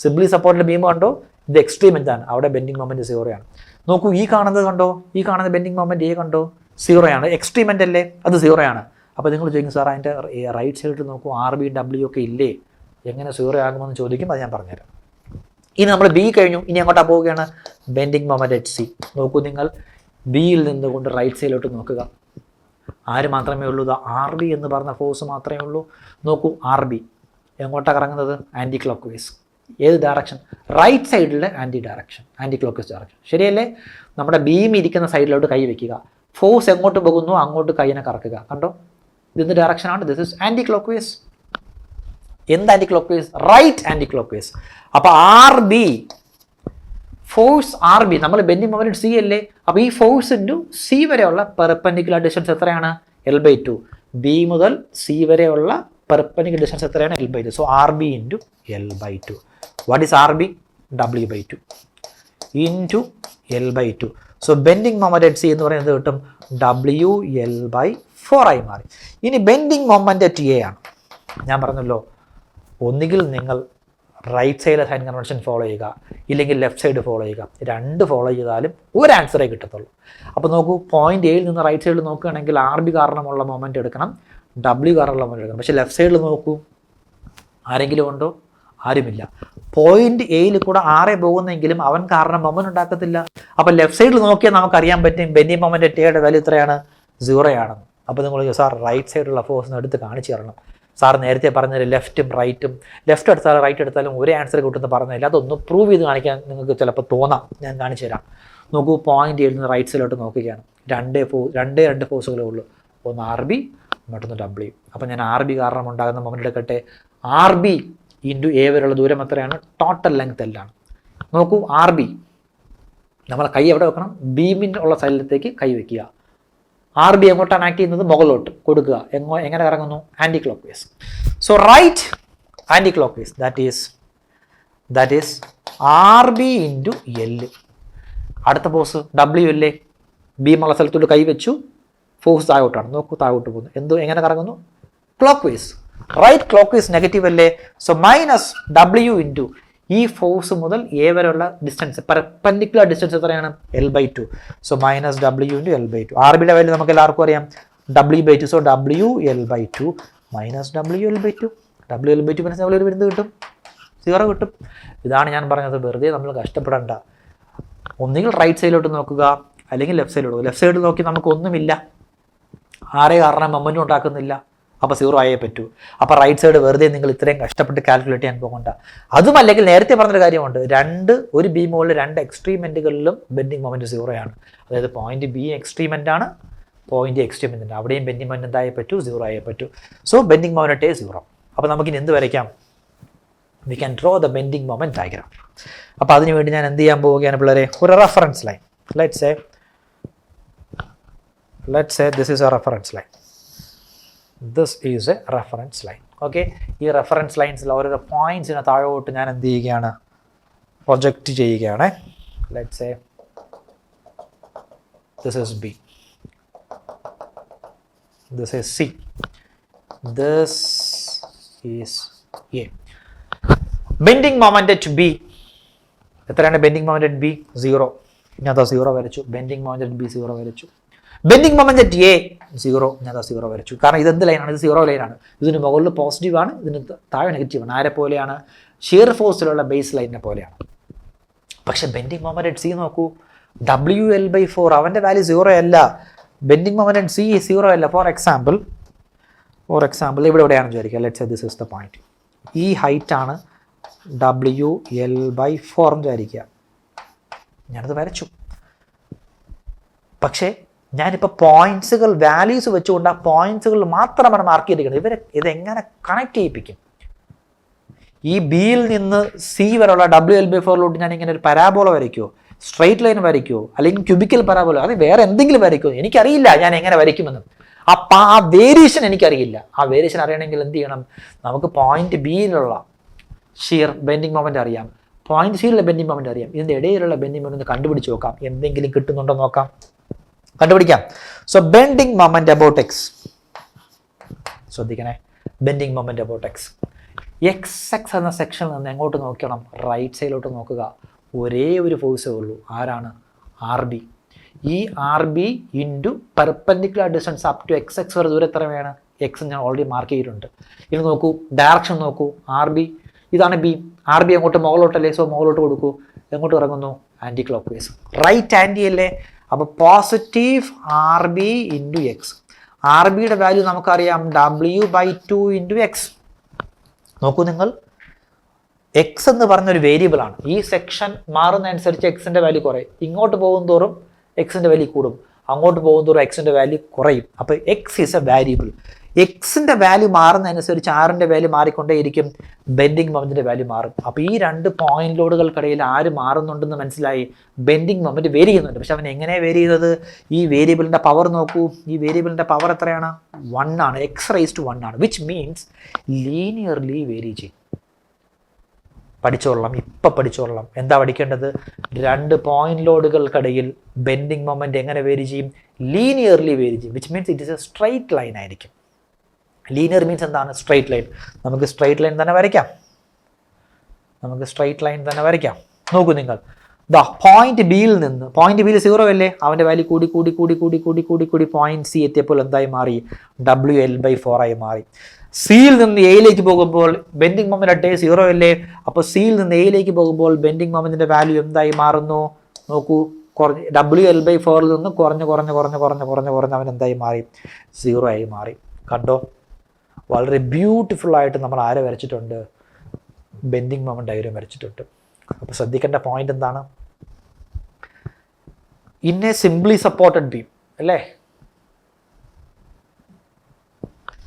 സിംപ്ലി സപ്പോർട്ടിൻ്റെ ബീം കണ്ടോ, ഇത് എക്സ്ട്രീം എന്താണ്? അവിടെ ബെൻഡിങ് മൊമെൻറ്റ് 0 ആണ്. നോക്കൂ, ഈ കാണുന്നത് കണ്ടോ, ഈ കാണുന്ന ബെൻഡിങ് മൊമെൻറ്റ് എ കണ്ടോ, 0 ആണ്. എക്സ്ട്രീമെൻ്റ് അല്ലേ? അത് 0 ആണ്. അപ്പോൾ നിങ്ങൾ ചോദിക്കും, സാർ അതിൻ്റെ റൈറ്റ് സൈഡിൽ നോക്കൂ, ആർ ബി ഡബ്ല്യു ഒക്കെ ഇല്ലേ, എങ്ങനെ 0 ആകുമെന്ന് ചോദിക്കും. അത് ഞാൻ പറഞ്ഞുതരാം. ഇനി നമ്മൾ ബി കഴിഞ്ഞു, ഇനി അങ്ങോട്ടാ പോവുകയാണ് ബെൻഡിങ് മൊമെൻറ്റ് അറ്റ് സി. നോക്കൂ നിങ്ങൾ, ബിയിൽ നിന്നുകൊണ്ട് റൈറ്റ് സൈഡിലോട്ട് നോക്കുക. ആര് മാത്രമേ ഉള്ളൂ? ആർ ബി എന്ന് പറഞ്ഞ ഫോഴ്സ് മാത്രമേ ഉള്ളൂ. നോക്കൂ, ആർ ബി എങ്ങോട്ടാണ് കറങ്ങുന്നത്? Anticlockwise. ഏത് ഡയറക്ഷൻ? റൈറ്റ് സൈഡിലെ ആൻറ്റി ക്ലോക്ക് വൈസ് ഡയറക്ഷൻ. ശരിയല്ലേ? നമ്മുടെ ബീം ഇരിക്കുന്ന സൈഡിലോട്ട് കൈ വയ്ക്കുക. ഫോഴ്സ് എങ്ങോട്ട് പോകുന്നു അങ്ങോട്ട് കൈയിനെ കറക്കുക. കണ്ടോ, ഇതിൻ്റെ ഡയറക്ഷനാണ്. This is anticlockwise. എന്ത് anti clock vice? Right anticlockwise. അപ്പോൾ R B, force R B, നമ്മൾ ബെൻഡിങ് മൊമെൻറ്റ് സി അല്ലേ? അപ്പോൾ ഈ ഫോഴ്സ് ഇൻറ്റു സി വരെയുള്ള പെർപെൻഡിക്കുലർ ഡിസ്റ്റൻസ് എത്രയാണ്? L/2. ബി മുതൽ സി വരെയുള്ള പെർപെൻഡിക്കുലർ ഡിസ്റ്റൻസ് എത്രയാണ്? L/2. So R B into L/2. What is R B? W/2 into L/2. So bending moment at C എന്ന് പറയുന്നത് കിട്ടും WL/4 ആയി മാറി. ഇനി ബെൻഡിങ് മൊമെൻറ്റ് അറ്റ് എ ആണ്. ഞാൻ പറഞ്ഞല്ലോ, ഒന്നുകിൽ നിങ്ങൾ right side sign convention follow ചെയ്യുക, ഇല്ലെങ്കിൽ ലെഫ്റ്റ് സൈഡ് ഫോളോ ചെയ്യുക. 2 ഫോളോ ചെയ്താലും ഒരു ആൻസറേ കിട്ടത്തുള്ളൂ. അപ്പോൾ നോക്കൂ, പോയിന്റ് എയിൽ നിന്ന് റൈറ്റ് സൈഡിൽ നോക്കുകയാണെങ്കിൽ ആർ ബി കാരണമുള്ള മൊമെൻറ്റ് എടുക്കണം, W കാരണമുള്ള മൊമെൻറ്റ് എടുക്കണം. പക്ഷേ ലെഫ്റ്റ് സൈഡിൽ നോക്കൂ, ആരെങ്കിലും ഉണ്ടോ? ആരുമില്ല. പോയിന്റ് എയിൽ കൂടെ ആറെ പോകുന്നെങ്കിലും അവൻ കാരണം മൊമെൻറ്റ് ഉണ്ടാക്കത്തില്ല. അപ്പോൾ ലെഫ്റ്റ് സൈഡിൽ നോക്കിയാൽ നമുക്കറിയാൻ പറ്റും ബെൻഡിങ് മൊമെൻറ്റ് അറ്റ് എയുടെ വാല്യൂ എത്രയാണ്? 0 ആണെന്ന്. അപ്പോൾ നിങ്ങൾ സാർ റൈറ്റ് സൈഡിലുള്ള ഫോഴ്സിന് എടുത്ത് കാണിച്ചു തരണം. സാർ നേരത്തെ പറഞ്ഞത് ലെഫ്റ്റും റൈറ്റും, ലെഫ്റ്റ് എടുത്താലും റൈറ്റ് എടുത്താലും ഒരേ ആൻസർ കിട്ടുമെന്ന് പറഞ്ഞില്ല. അതൊന്ന് പ്രൂവ് ചെയ്ത് കാണിക്കാൻ നിങ്ങൾക്ക് ചിലപ്പോൾ തോന്നാം. ഞാൻ കാണിച്ചു തരാം. നോക്കൂ, പോയിന്റ് എയിൽ നിന്ന് റൈറ്റ് സൈഡിലോട്ട് നോക്കുകയാണ്. രണ്ട് ഫോഴ്സുകളേ ഉള്ളൂ. ഒന്ന് ആർ ബി, മറ്റൊന്ന് W. അപ്പോൾ ഞാൻ ആർ ബി കാരണം ഉണ്ടാകുന്ന മൊമെൻറ്റ് എടുക്കട്ടെ. ആർ ബി ഇൻറ്റു എ വരെയുള്ള ദൂരം എത്രയാണ്? ടോട്ടൽ ലെങ്ത് എല്ലാണ്. നോക്കൂ, ആർ ബി, നമ്മൾ കൈ എവിടെ വെക്കണം? ബീമിൻ്റെ ഉള്ള സൈഡിലത്തേക്ക് കൈ വയ്ക്കുക. ആർ ബി എങ്ങോട്ടാണ് ആക്ട് ചെയ്യുന്നത്? മുകളിലോട്ട് കൊടുക്കുക. എങ്ങനെ കറങ്ങുന്നു? Anticlockwise. So right anticlockwise, that is R B into L. അടുത്ത ഫോഴ്സ് W അല്ലേ? ബീമുള്ള സ്ഥലത്തോട്ട് കൈ വെച്ചു, ഫോഴ്സ് താഴോട്ടാണ്. നോക്കൂ, താഴോട്ട് പോകുന്നു. എങ്ങനെ കറങ്ങുന്നു? Clock vice. Right clockwise negative അല്ലേ? സോ മൈനസ് W ഇൻറ്റു ഈ ഫോഴ്സ് മുതൽ എ വരെയുള്ള ഡിസ്റ്റൻസ്, പെർപെൻഡിക്കുലർ ഡിസ്റ്റൻസ് എത്രയാണ്? L/2. So minus W into L/2. R ബിയുടെ വാല്യൂ നമുക്ക് എല്ലാവർക്കും അറിയാം, W/2. So WL/2 minus WL/2. WL/2 minus WL വരുന്നത് കിട്ടും 0 കിട്ടും. ഇതാണ് ഞാൻ പറഞ്ഞത്, വെറുതെ നമ്മൾ കഷ്ടപ്പെടേണ്ട. ഒന്നുകിൽ റൈറ്റ് സൈഡിലോട്ട് നോക്കുക, അല്ലെങ്കിൽ ലെഫ്റ്റ് സൈഡിലോട്ട്. ലെഫ്റ്റ് സൈഡിൽ നോക്കി നമുക്കൊന്നുമില്ല, ആരെ കാരണം മൊമെൻറ്റും ഉണ്ടാക്കുന്നില്ല. അപ്പോൾ 0 ആയേ പറ്റൂ. അപ്പോൾ റൈറ്റ് സൈഡ് വെറുതെ നിങ്ങൾ ഇത്രയും കഷ്ടപ്പെട്ട് കാൽക്കുലേറ്റ് ചെയ്യാൻ പോകണ്ട. അതുമല്ലെങ്കിൽ നേരത്തെ പറഞ്ഞൊരു കാര്യമുണ്ട്, ഒരു ബീമുകളിൽ 2 എക്സ്ട്രീമെൻറ്റുകളിലും ബെൻഡിങ് മൊമെൻറ്റ് 0 ആണ്. അതായത് പോയിന്റ് ബി എക്സ്ട്രീമെൻ്റ് ആണ്, പോയിന്റ് എക്സ്ട്രീമെൻ്റ് ഉണ്ട്. അവിടെയും ബെൻഡിങ് മൊമെൻറ്റ് എന്തായേ പറ്റൂ? 0 ആയേ പറ്റൂ. So bending moment 0. അപ്പോൾ നമുക്കിനി എന്ത് വരയ്ക്കാം? We can draw the bending moment diagram. അപ്പോൾ അതിനുവേണ്ടി ഞാൻ എന്ത് ചെയ്യാൻ പോവുകയാണ് പിള്ളേരെ? ഒരു reference line. Let's say this is A reference line. This is A reference line. Okay, ഈ റെഫറൻസ് ലൈൻസിൽ ഓരോരോ പോയിന്റ്സിനെ താഴോട്ട് ഞാൻ എന്ത് ചെയ്യുകയാണ്, പ്രൊജക്റ്റ് ചെയ്യുകയാണ്. Let's say this is B, this is C, this is A. Bending moment at B, എത്രയാണ് bending moment at B? 0. ഞാൻ അതാ 0 വരച്ചു. ബെൻഡിങ് മൊമെന്റ് അറ്റ് ബി 0 വരച്ചു. ബെൻഡിങ് മൊമെന്റ് അറ്റ് എ 0, ഞാൻ അതാ 0 വരച്ചു. കാരണം ഇത് എന്ത് ലൈനാണ്? ഇത് 0 ലൈനാണ്. ഇതിന് മുകളിൽ പോസിറ്റീവ് ആണ്, ഇതിന് താഴെ നെഗറ്റീവ് ആണ്. ആരെ പോലെയാണ്? ഷിയർ ഫോഴ്സിലുള്ള ബേസ് ലൈനിനെ പോലെയാണ്. പക്ഷെ ബെൻഡിങ് മൊമെന്റ് അറ്റ് സി നോക്കൂ, WL/4 അവൻ്റെ വാല്യൂ 0 അല്ല. ബെൻഡിങ് മൊമെന്റ് അറ്റ് സി 0 അല്ല. ഫോർ എക്സാമ്പിൾ ഇവിടെ എവിടെയാണെന്ന് വിചാരിക്കുക. Let's say this is the point. ഈ ഹൈറ്റ് ആണ് WL/4 എന്ന് വിചാരിക്കുക. ഞാനത് വരച്ചു. പക്ഷേ ഞാനിപ്പോൾ പോയിന്റ്സുകൾ വാല്യൂസ് വെച്ചുകൊണ്ട് ആ പോയിന്റ്സുകൾ മാത്രമാണ് മാർക്ക് ചെയ്തിരിക്കുന്നത്. ഇതെങ്ങനെ കണക്ട് ചെയ്യിപ്പിക്കും? ഈ ബിയിൽ നിന്ന് സി വരെയുള്ള WL/4 ഞാൻ ഇങ്ങനെ ഒരു പരാബോള വരയ്ക്കുമോ, സ്ട്രെയിറ്റ് ലൈൻ വരയ്ക്കുമോ, അല്ലെങ്കിൽ ക്യൂബിക്കൽ പരാബോള, അത് വേറെ എന്തെങ്കിലും വരയ്ക്കുമോ? എനിക്കറിയില്ല ഞാൻ എങ്ങനെ വരയ്ക്കുമെന്ന്. ആ വേരിയേഷൻ എനിക്കറിയില്ല. ആ വേരിയേഷൻ അറിയണമെങ്കിൽ എന്ത് ചെയ്യണം? നമുക്ക് പോയിന്റ് ബിയിലുള്ള ഷിയർ ബെൻഡിങ് മൊമെന്റ് അറിയാം, പോയിന്റ് സിയിലുള്ള ബെൻഡിങ് മൊമെന്റ് അറിയാം. ഇതിൻ്റെ ഇടയിലുള്ള ബെൻഡിങ് മൊമെന്റ് കണ്ടുപിടിച്ച് നോക്കാം, എന്തെങ്കിലും കിട്ടുന്നുണ്ടോ നോക്കാം, കണ്ടുപിടിക്കാം. So bending moment about x, ശ്രദ്ധിക്കണേ, bending moment about x. XX എന്ന സെക്ഷനിൽ നിന്ന് എങ്ങോട്ട് നോക്കണം? റൈറ്റ് സൈഡിലോട്ട് നോക്കുക. ഒരേ ഒരു ഫോഴ്സേ ഉള്ളൂ. ആരാണ്? RB. ഈ RB into perpendicular distance up to XX വരെ ദൂരം എത്ര വേണം? X ഞാൻ ഓൾറെഡി മാർക്ക് ചെയ്തിട്ടുണ്ട്. ഇത് നോക്കൂ, ഡയറക്ഷൻ നോക്കൂ. RB ഇതാണ് B. RB അങ്ങോട്ട് മുകളിലോട്ടല്ലേ? സോ മുകളിലോട്ട് കൊടുക്കൂ. എങ്ങോട്ട് ഇറങ്ങുന്നു? Anti clock vice. Right anti അല്ലേ? അപ്പോൾ പോസിറ്റീവ് RB ഇൻറ്റു X. RBയുടെ വാല്യൂ നമുക്കറിയാം, W/2 ഇൻറ്റു X. നോക്കൂ നിങ്ങൾ, എക്സ് എന്ന് പറഞ്ഞൊരു വേരിയബിൾ ആണ്. ഈ സെക്ഷൻ മാറുന്നതനുസരിച്ച് എക്സിൻ്റെ വാല്യൂ കുറയും. ഇങ്ങോട്ട് പോകും തോറും എക്സിൻ്റെ വാല്യൂ കൂടും, അങ്ങോട്ട് പോകും തോറും എക്സിൻ്റെ വാല്യൂ കുറയും. അപ്പോൾ എക്സ് ഈസ് എ വാരിയബിൾ. എക്സിൻ്റെ വാല്യൂ മാറുന്നതനുസരിച്ച് ആറിൻ്റെ വാല്യൂ മാറിക്കൊണ്ടേയിരിക്കും, ബെൻഡിങ് മൊമെൻറ്റിൻ്റെ വാല്യൂ മാറും. അപ്പോൾ ഈ രണ്ട് പോയിന്റ് ലോഡുകൾക്കിടയിൽ ആര് മാറുന്നുണ്ടെന്ന് മനസ്സിലായി? ബെൻഡിങ് മൊമെൻറ്റ് വേരി ചെയ്യുന്നുണ്ട്. പക്ഷെ അവൻ എങ്ങനെയാണ് വേരി ചെയ്തത്? ഈ വേരിയബിളിൻ്റെ പവർ നോക്കൂ. ഈ വേരിയബിളിൻ്റെ പവർ എത്രയാണ്? 1 ആണ്. X⁻1 ആണ്. വിച്ച് മീൻസ് ലീനിയർലി വേരി ചെയ്യും. പഠിച്ചോളാം, ഇപ്പം പഠിച്ചോളാം. എന്താ പഠിക്കേണ്ടത്? രണ്ട് പോയിന്റ് ലോഡുകൾക്കിടയിൽ ബെൻഡിങ് മൊമെൻറ്റ് എങ്ങനെ വേരി ചെയ്യും? ലീനിയർലി വേരി ചെയ്യും. Which means it is A straight line ആയിരിക്കും. ലീനിയർ മീൻസ് എന്താണ്? Straight line. നമുക്ക് സ്ട്രൈറ്റ് ലൈൻ തന്നെ വരയ്ക്കാം. നോക്കൂ നിങ്ങൾ, പോയിന്റ് ബിയിൽ നിന്ന്, പോയിന്റ് ബിയിൽ 0 അല്ലേ? അവൻ്റെ വാല്യൂ കൂടി പോയിന്റ് സി എത്തിയപ്പോൾ എന്തായി മാറി? WL/4 ആയി മാറി. സിയിൽ നിന്ന് എയിലേക്ക് പോകുമ്പോൾ ബെൻഡിങ് മൊമെന്റ് അട്ടേ 0 അല്ലേ? അപ്പോൾ സിയിൽ നിന്ന് എയിലേക്ക് പോകുമ്പോൾ ബെൻഡിങ് മൊമെന്റിന്റെ വാല്യൂ എന്തായി മാറുന്നു? നോക്കൂ, WL/4 നിന്ന് കുറഞ്ഞ് അവൻ എന്തായി മാറി? 0 ആയി മാറി. കണ്ടോ? വളരെ ബ്യൂട്ടിഫുൾ ആയിട്ട് നമ്മൾ ആരെ വരച്ചിട്ടുണ്ട്? ബെൻഡിങ് മൊമെന്റ് ഡയഗ്രം വരച്ചിട്ടുണ്ട്. അപ്പോൾ ശ്രദ്ധിക്കേണ്ട പോയിന്റ് എന്താണ്? In A simply supported beam അല്ലേ?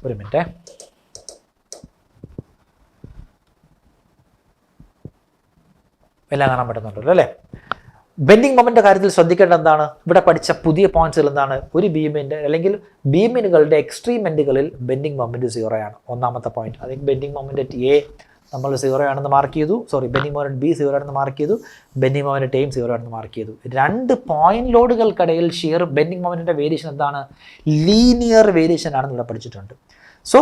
ഒരു മിനിറ്റ്, എല്ലാം കാണാൻ പറ്റുന്നുണ്ടല്ലോ അല്ലേ? ബെൻഡിങ് മൊമെന്റിന്റെ കാര്യത്തിൽ ശ്രദ്ധിക്കേണ്ട എന്താണ്? ഇവിടെ പഠിച്ച പുതിയ പോയിന്റ്സുകൾ എന്താണ്? ഒരു ബീമിന്റെ അല്ലെങ്കിൽ ബീമിനുകളുടെ എക്സ്ട്രീം എൻഡുകളിൽ ബെൻഡിങ് മൊമെന്റ് 0 ആണ്. ഒന്നാമത്തെ പോയിന്റ്. അതിന് ബെൻഡിങ് മൊമെന്റ് അറ്റ് എ നമ്മൾ 0 ആണെന്ന് മാർക്ക് ചെയ്തു. ബെൻഡിങ് മൊമെന്റ് ബി 0 ആണെന്ന് മാർക്ക് ചെയ്തു. ബെൻഡിങ് മൊമെന്റ് എയും 0 ആണെന്ന് മാർക്ക് ചെയ്തു. രണ്ട് പോയിന്റ് ലോഡുകൾക്കിടയിൽ ഷിയർ ബെൻഡിങ് മൊമെന്റിന്റെ വേരിയേഷൻ എന്താണ്? ലീനിയർ വേരിയേഷൻ ആണെന്ന് ഇവിടെ പഠിച്ചിട്ടുണ്ട്. So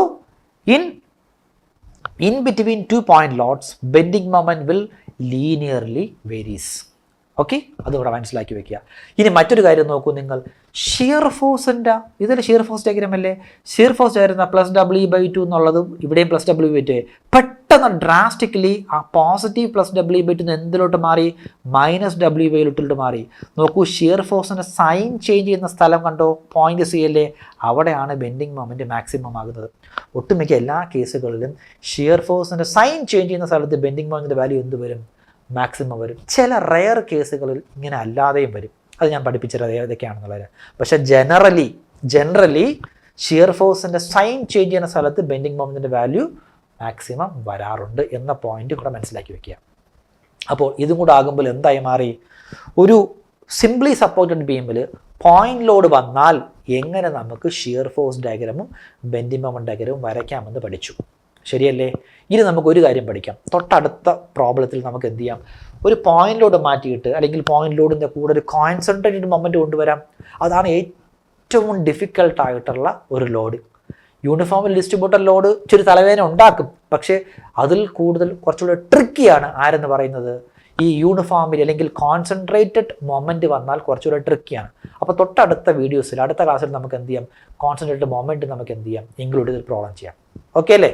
in between 2 point loads, bending moment will linearly varies. Okay, അതിവിടെ മനസ്സിലാക്കി വെക്കുക. ഇനി മറ്റൊരു കാര്യം നോക്കൂ നിങ്ങൾ, ഷിയർ ഫോഴ്സിൻ്റെ ഇതൊരു ഷിയർ ഫോഴ്സ് ഡയഗ്രാം അല്ലേ? ഷിയർ ഫോഴ്സ് ആയിരുന്ന +W/2 എന്നുള്ളതും ഇവിടെയും +W/2. പെട്ടെന്ന് ഡ്രാസ്റ്റിക്കലി ആ പോസിറ്റീവ് +W/2 എന്തിലോട്ട് മാറി? -W/2 മാറി. നോക്കൂ, ഷിയർ ഫോഴ്സിൻ്റെ സൈൻ ചേഞ്ച് ചെയ്യുന്ന സ്ഥലം കണ്ടോ? പോയിന്റ് സി അല്ലേ? അവിടെയാണ് ബെൻഡിങ് മൊമെന്റ് മാക്സിമം ആകുന്നത്. ഒട്ടുമിക്ക എല്ലാ കേസുകളിലും ഷിയർ ഫോഴ്സിൻ്റെ സൈൻ ചേഞ്ച് ചെയ്യുന്ന സ്ഥലത്ത് ബെൻഡിങ് മൊമെന്റിന്റെ വാല്യൂ എന്ത് വരും? മാക്സിമം വരും. ചില റെയർ കേസുകളിൽ ഇങ്ങനെ അല്ലാതെയും വരും. അത് ഞാൻ പഠിപ്പിച്ചത് ഏതൊക്കെയാണെന്നുള്ളത്. പക്ഷെ ജനറലി ഷിയർ ഫോഴ്സിൻ്റെ സൈൻ ചേഞ്ച് ചെയ്യുന്ന സ്ഥലത്ത് ബെൻഡിങ് മൊമെന്റിന്റെ വാല്യൂ മാക്സിമം വരാറുണ്ട് എന്ന പോയിന്റ് കൂടെ മനസ്സിലാക്കി വെക്കുക. അപ്പോൾ ഇതും കൂടെ ആകുമ്പോൾ എന്തായി മാറി? ഒരു സിംപ്ലി സപ്പോർട്ടഡ് ബീമിൽ പോയിന്റ് ലോഡ് വന്നാൽ എങ്ങനെ നമുക്ക് ഷിയർ ഫോഴ്സ് ഡയഗ്രമും ബെൻഡിങ് മൊമെന്റ് ഡയഗ്രമും വരയ്ക്കാമെന്ന് പഠിച്ചു. ശരിയല്ലേ? ഇനി നമുക്കൊരു കാര്യം പഠിക്കാം. തൊട്ടടുത്ത പ്രോബ്ലത്തിൽ നമുക്ക് എന്ത് ചെയ്യാം, ഒരു പോയിന്റ് ലോഡ് മാറ്റിയിട്ട് അല്ലെങ്കിൽ പോയിന്റ് ലോഡിൻ്റെ കൂടെ ഒരു കോൺസെൻട്രേറ്റഡ് മൊമെന്റ് കൊണ്ടുവരാം. അതാണ് ഏറ്റവും ഡിഫിക്കൽട്ടായിട്ടുള്ള ഒരു ലോഡ്. യൂണിഫോമിൽ ഡിസ്ട്രിബ്യൂട്ടർ ലോഡ് ഇച്ചിരി തലവേദന ഉണ്ടാക്കും, പക്ഷേ അതിൽ കൂടുതൽ കുറച്ചുകൂടെ ട്രിക്കിയാണ് ആരെന്ന് പറയുന്നത് ഈ യൂണിഫോമിൽ അല്ലെങ്കിൽ കോൺസെൻട്രേറ്റഡ് മൊമെന്റ് വന്നാൽ കുറച്ചുകൂടെ ട്രിക്കിയാണ്. അപ്പോൾ തൊട്ടടുത്ത വീഡിയോസിൽ അടുത്ത ക്ലാസ്സിൽ നമുക്ക് എന്ത് ചെയ്യാം, കോൺസെൻട്രേറ്റഡ് മൊമെന്റ് നമുക്ക് എന്ത് ചെയ്യാം, ഇൻക്ലൂഡ് ചെയ്ത് പ്രോബ്ലം ചെയ്യാം. ഓക്കെ അല്ലേ?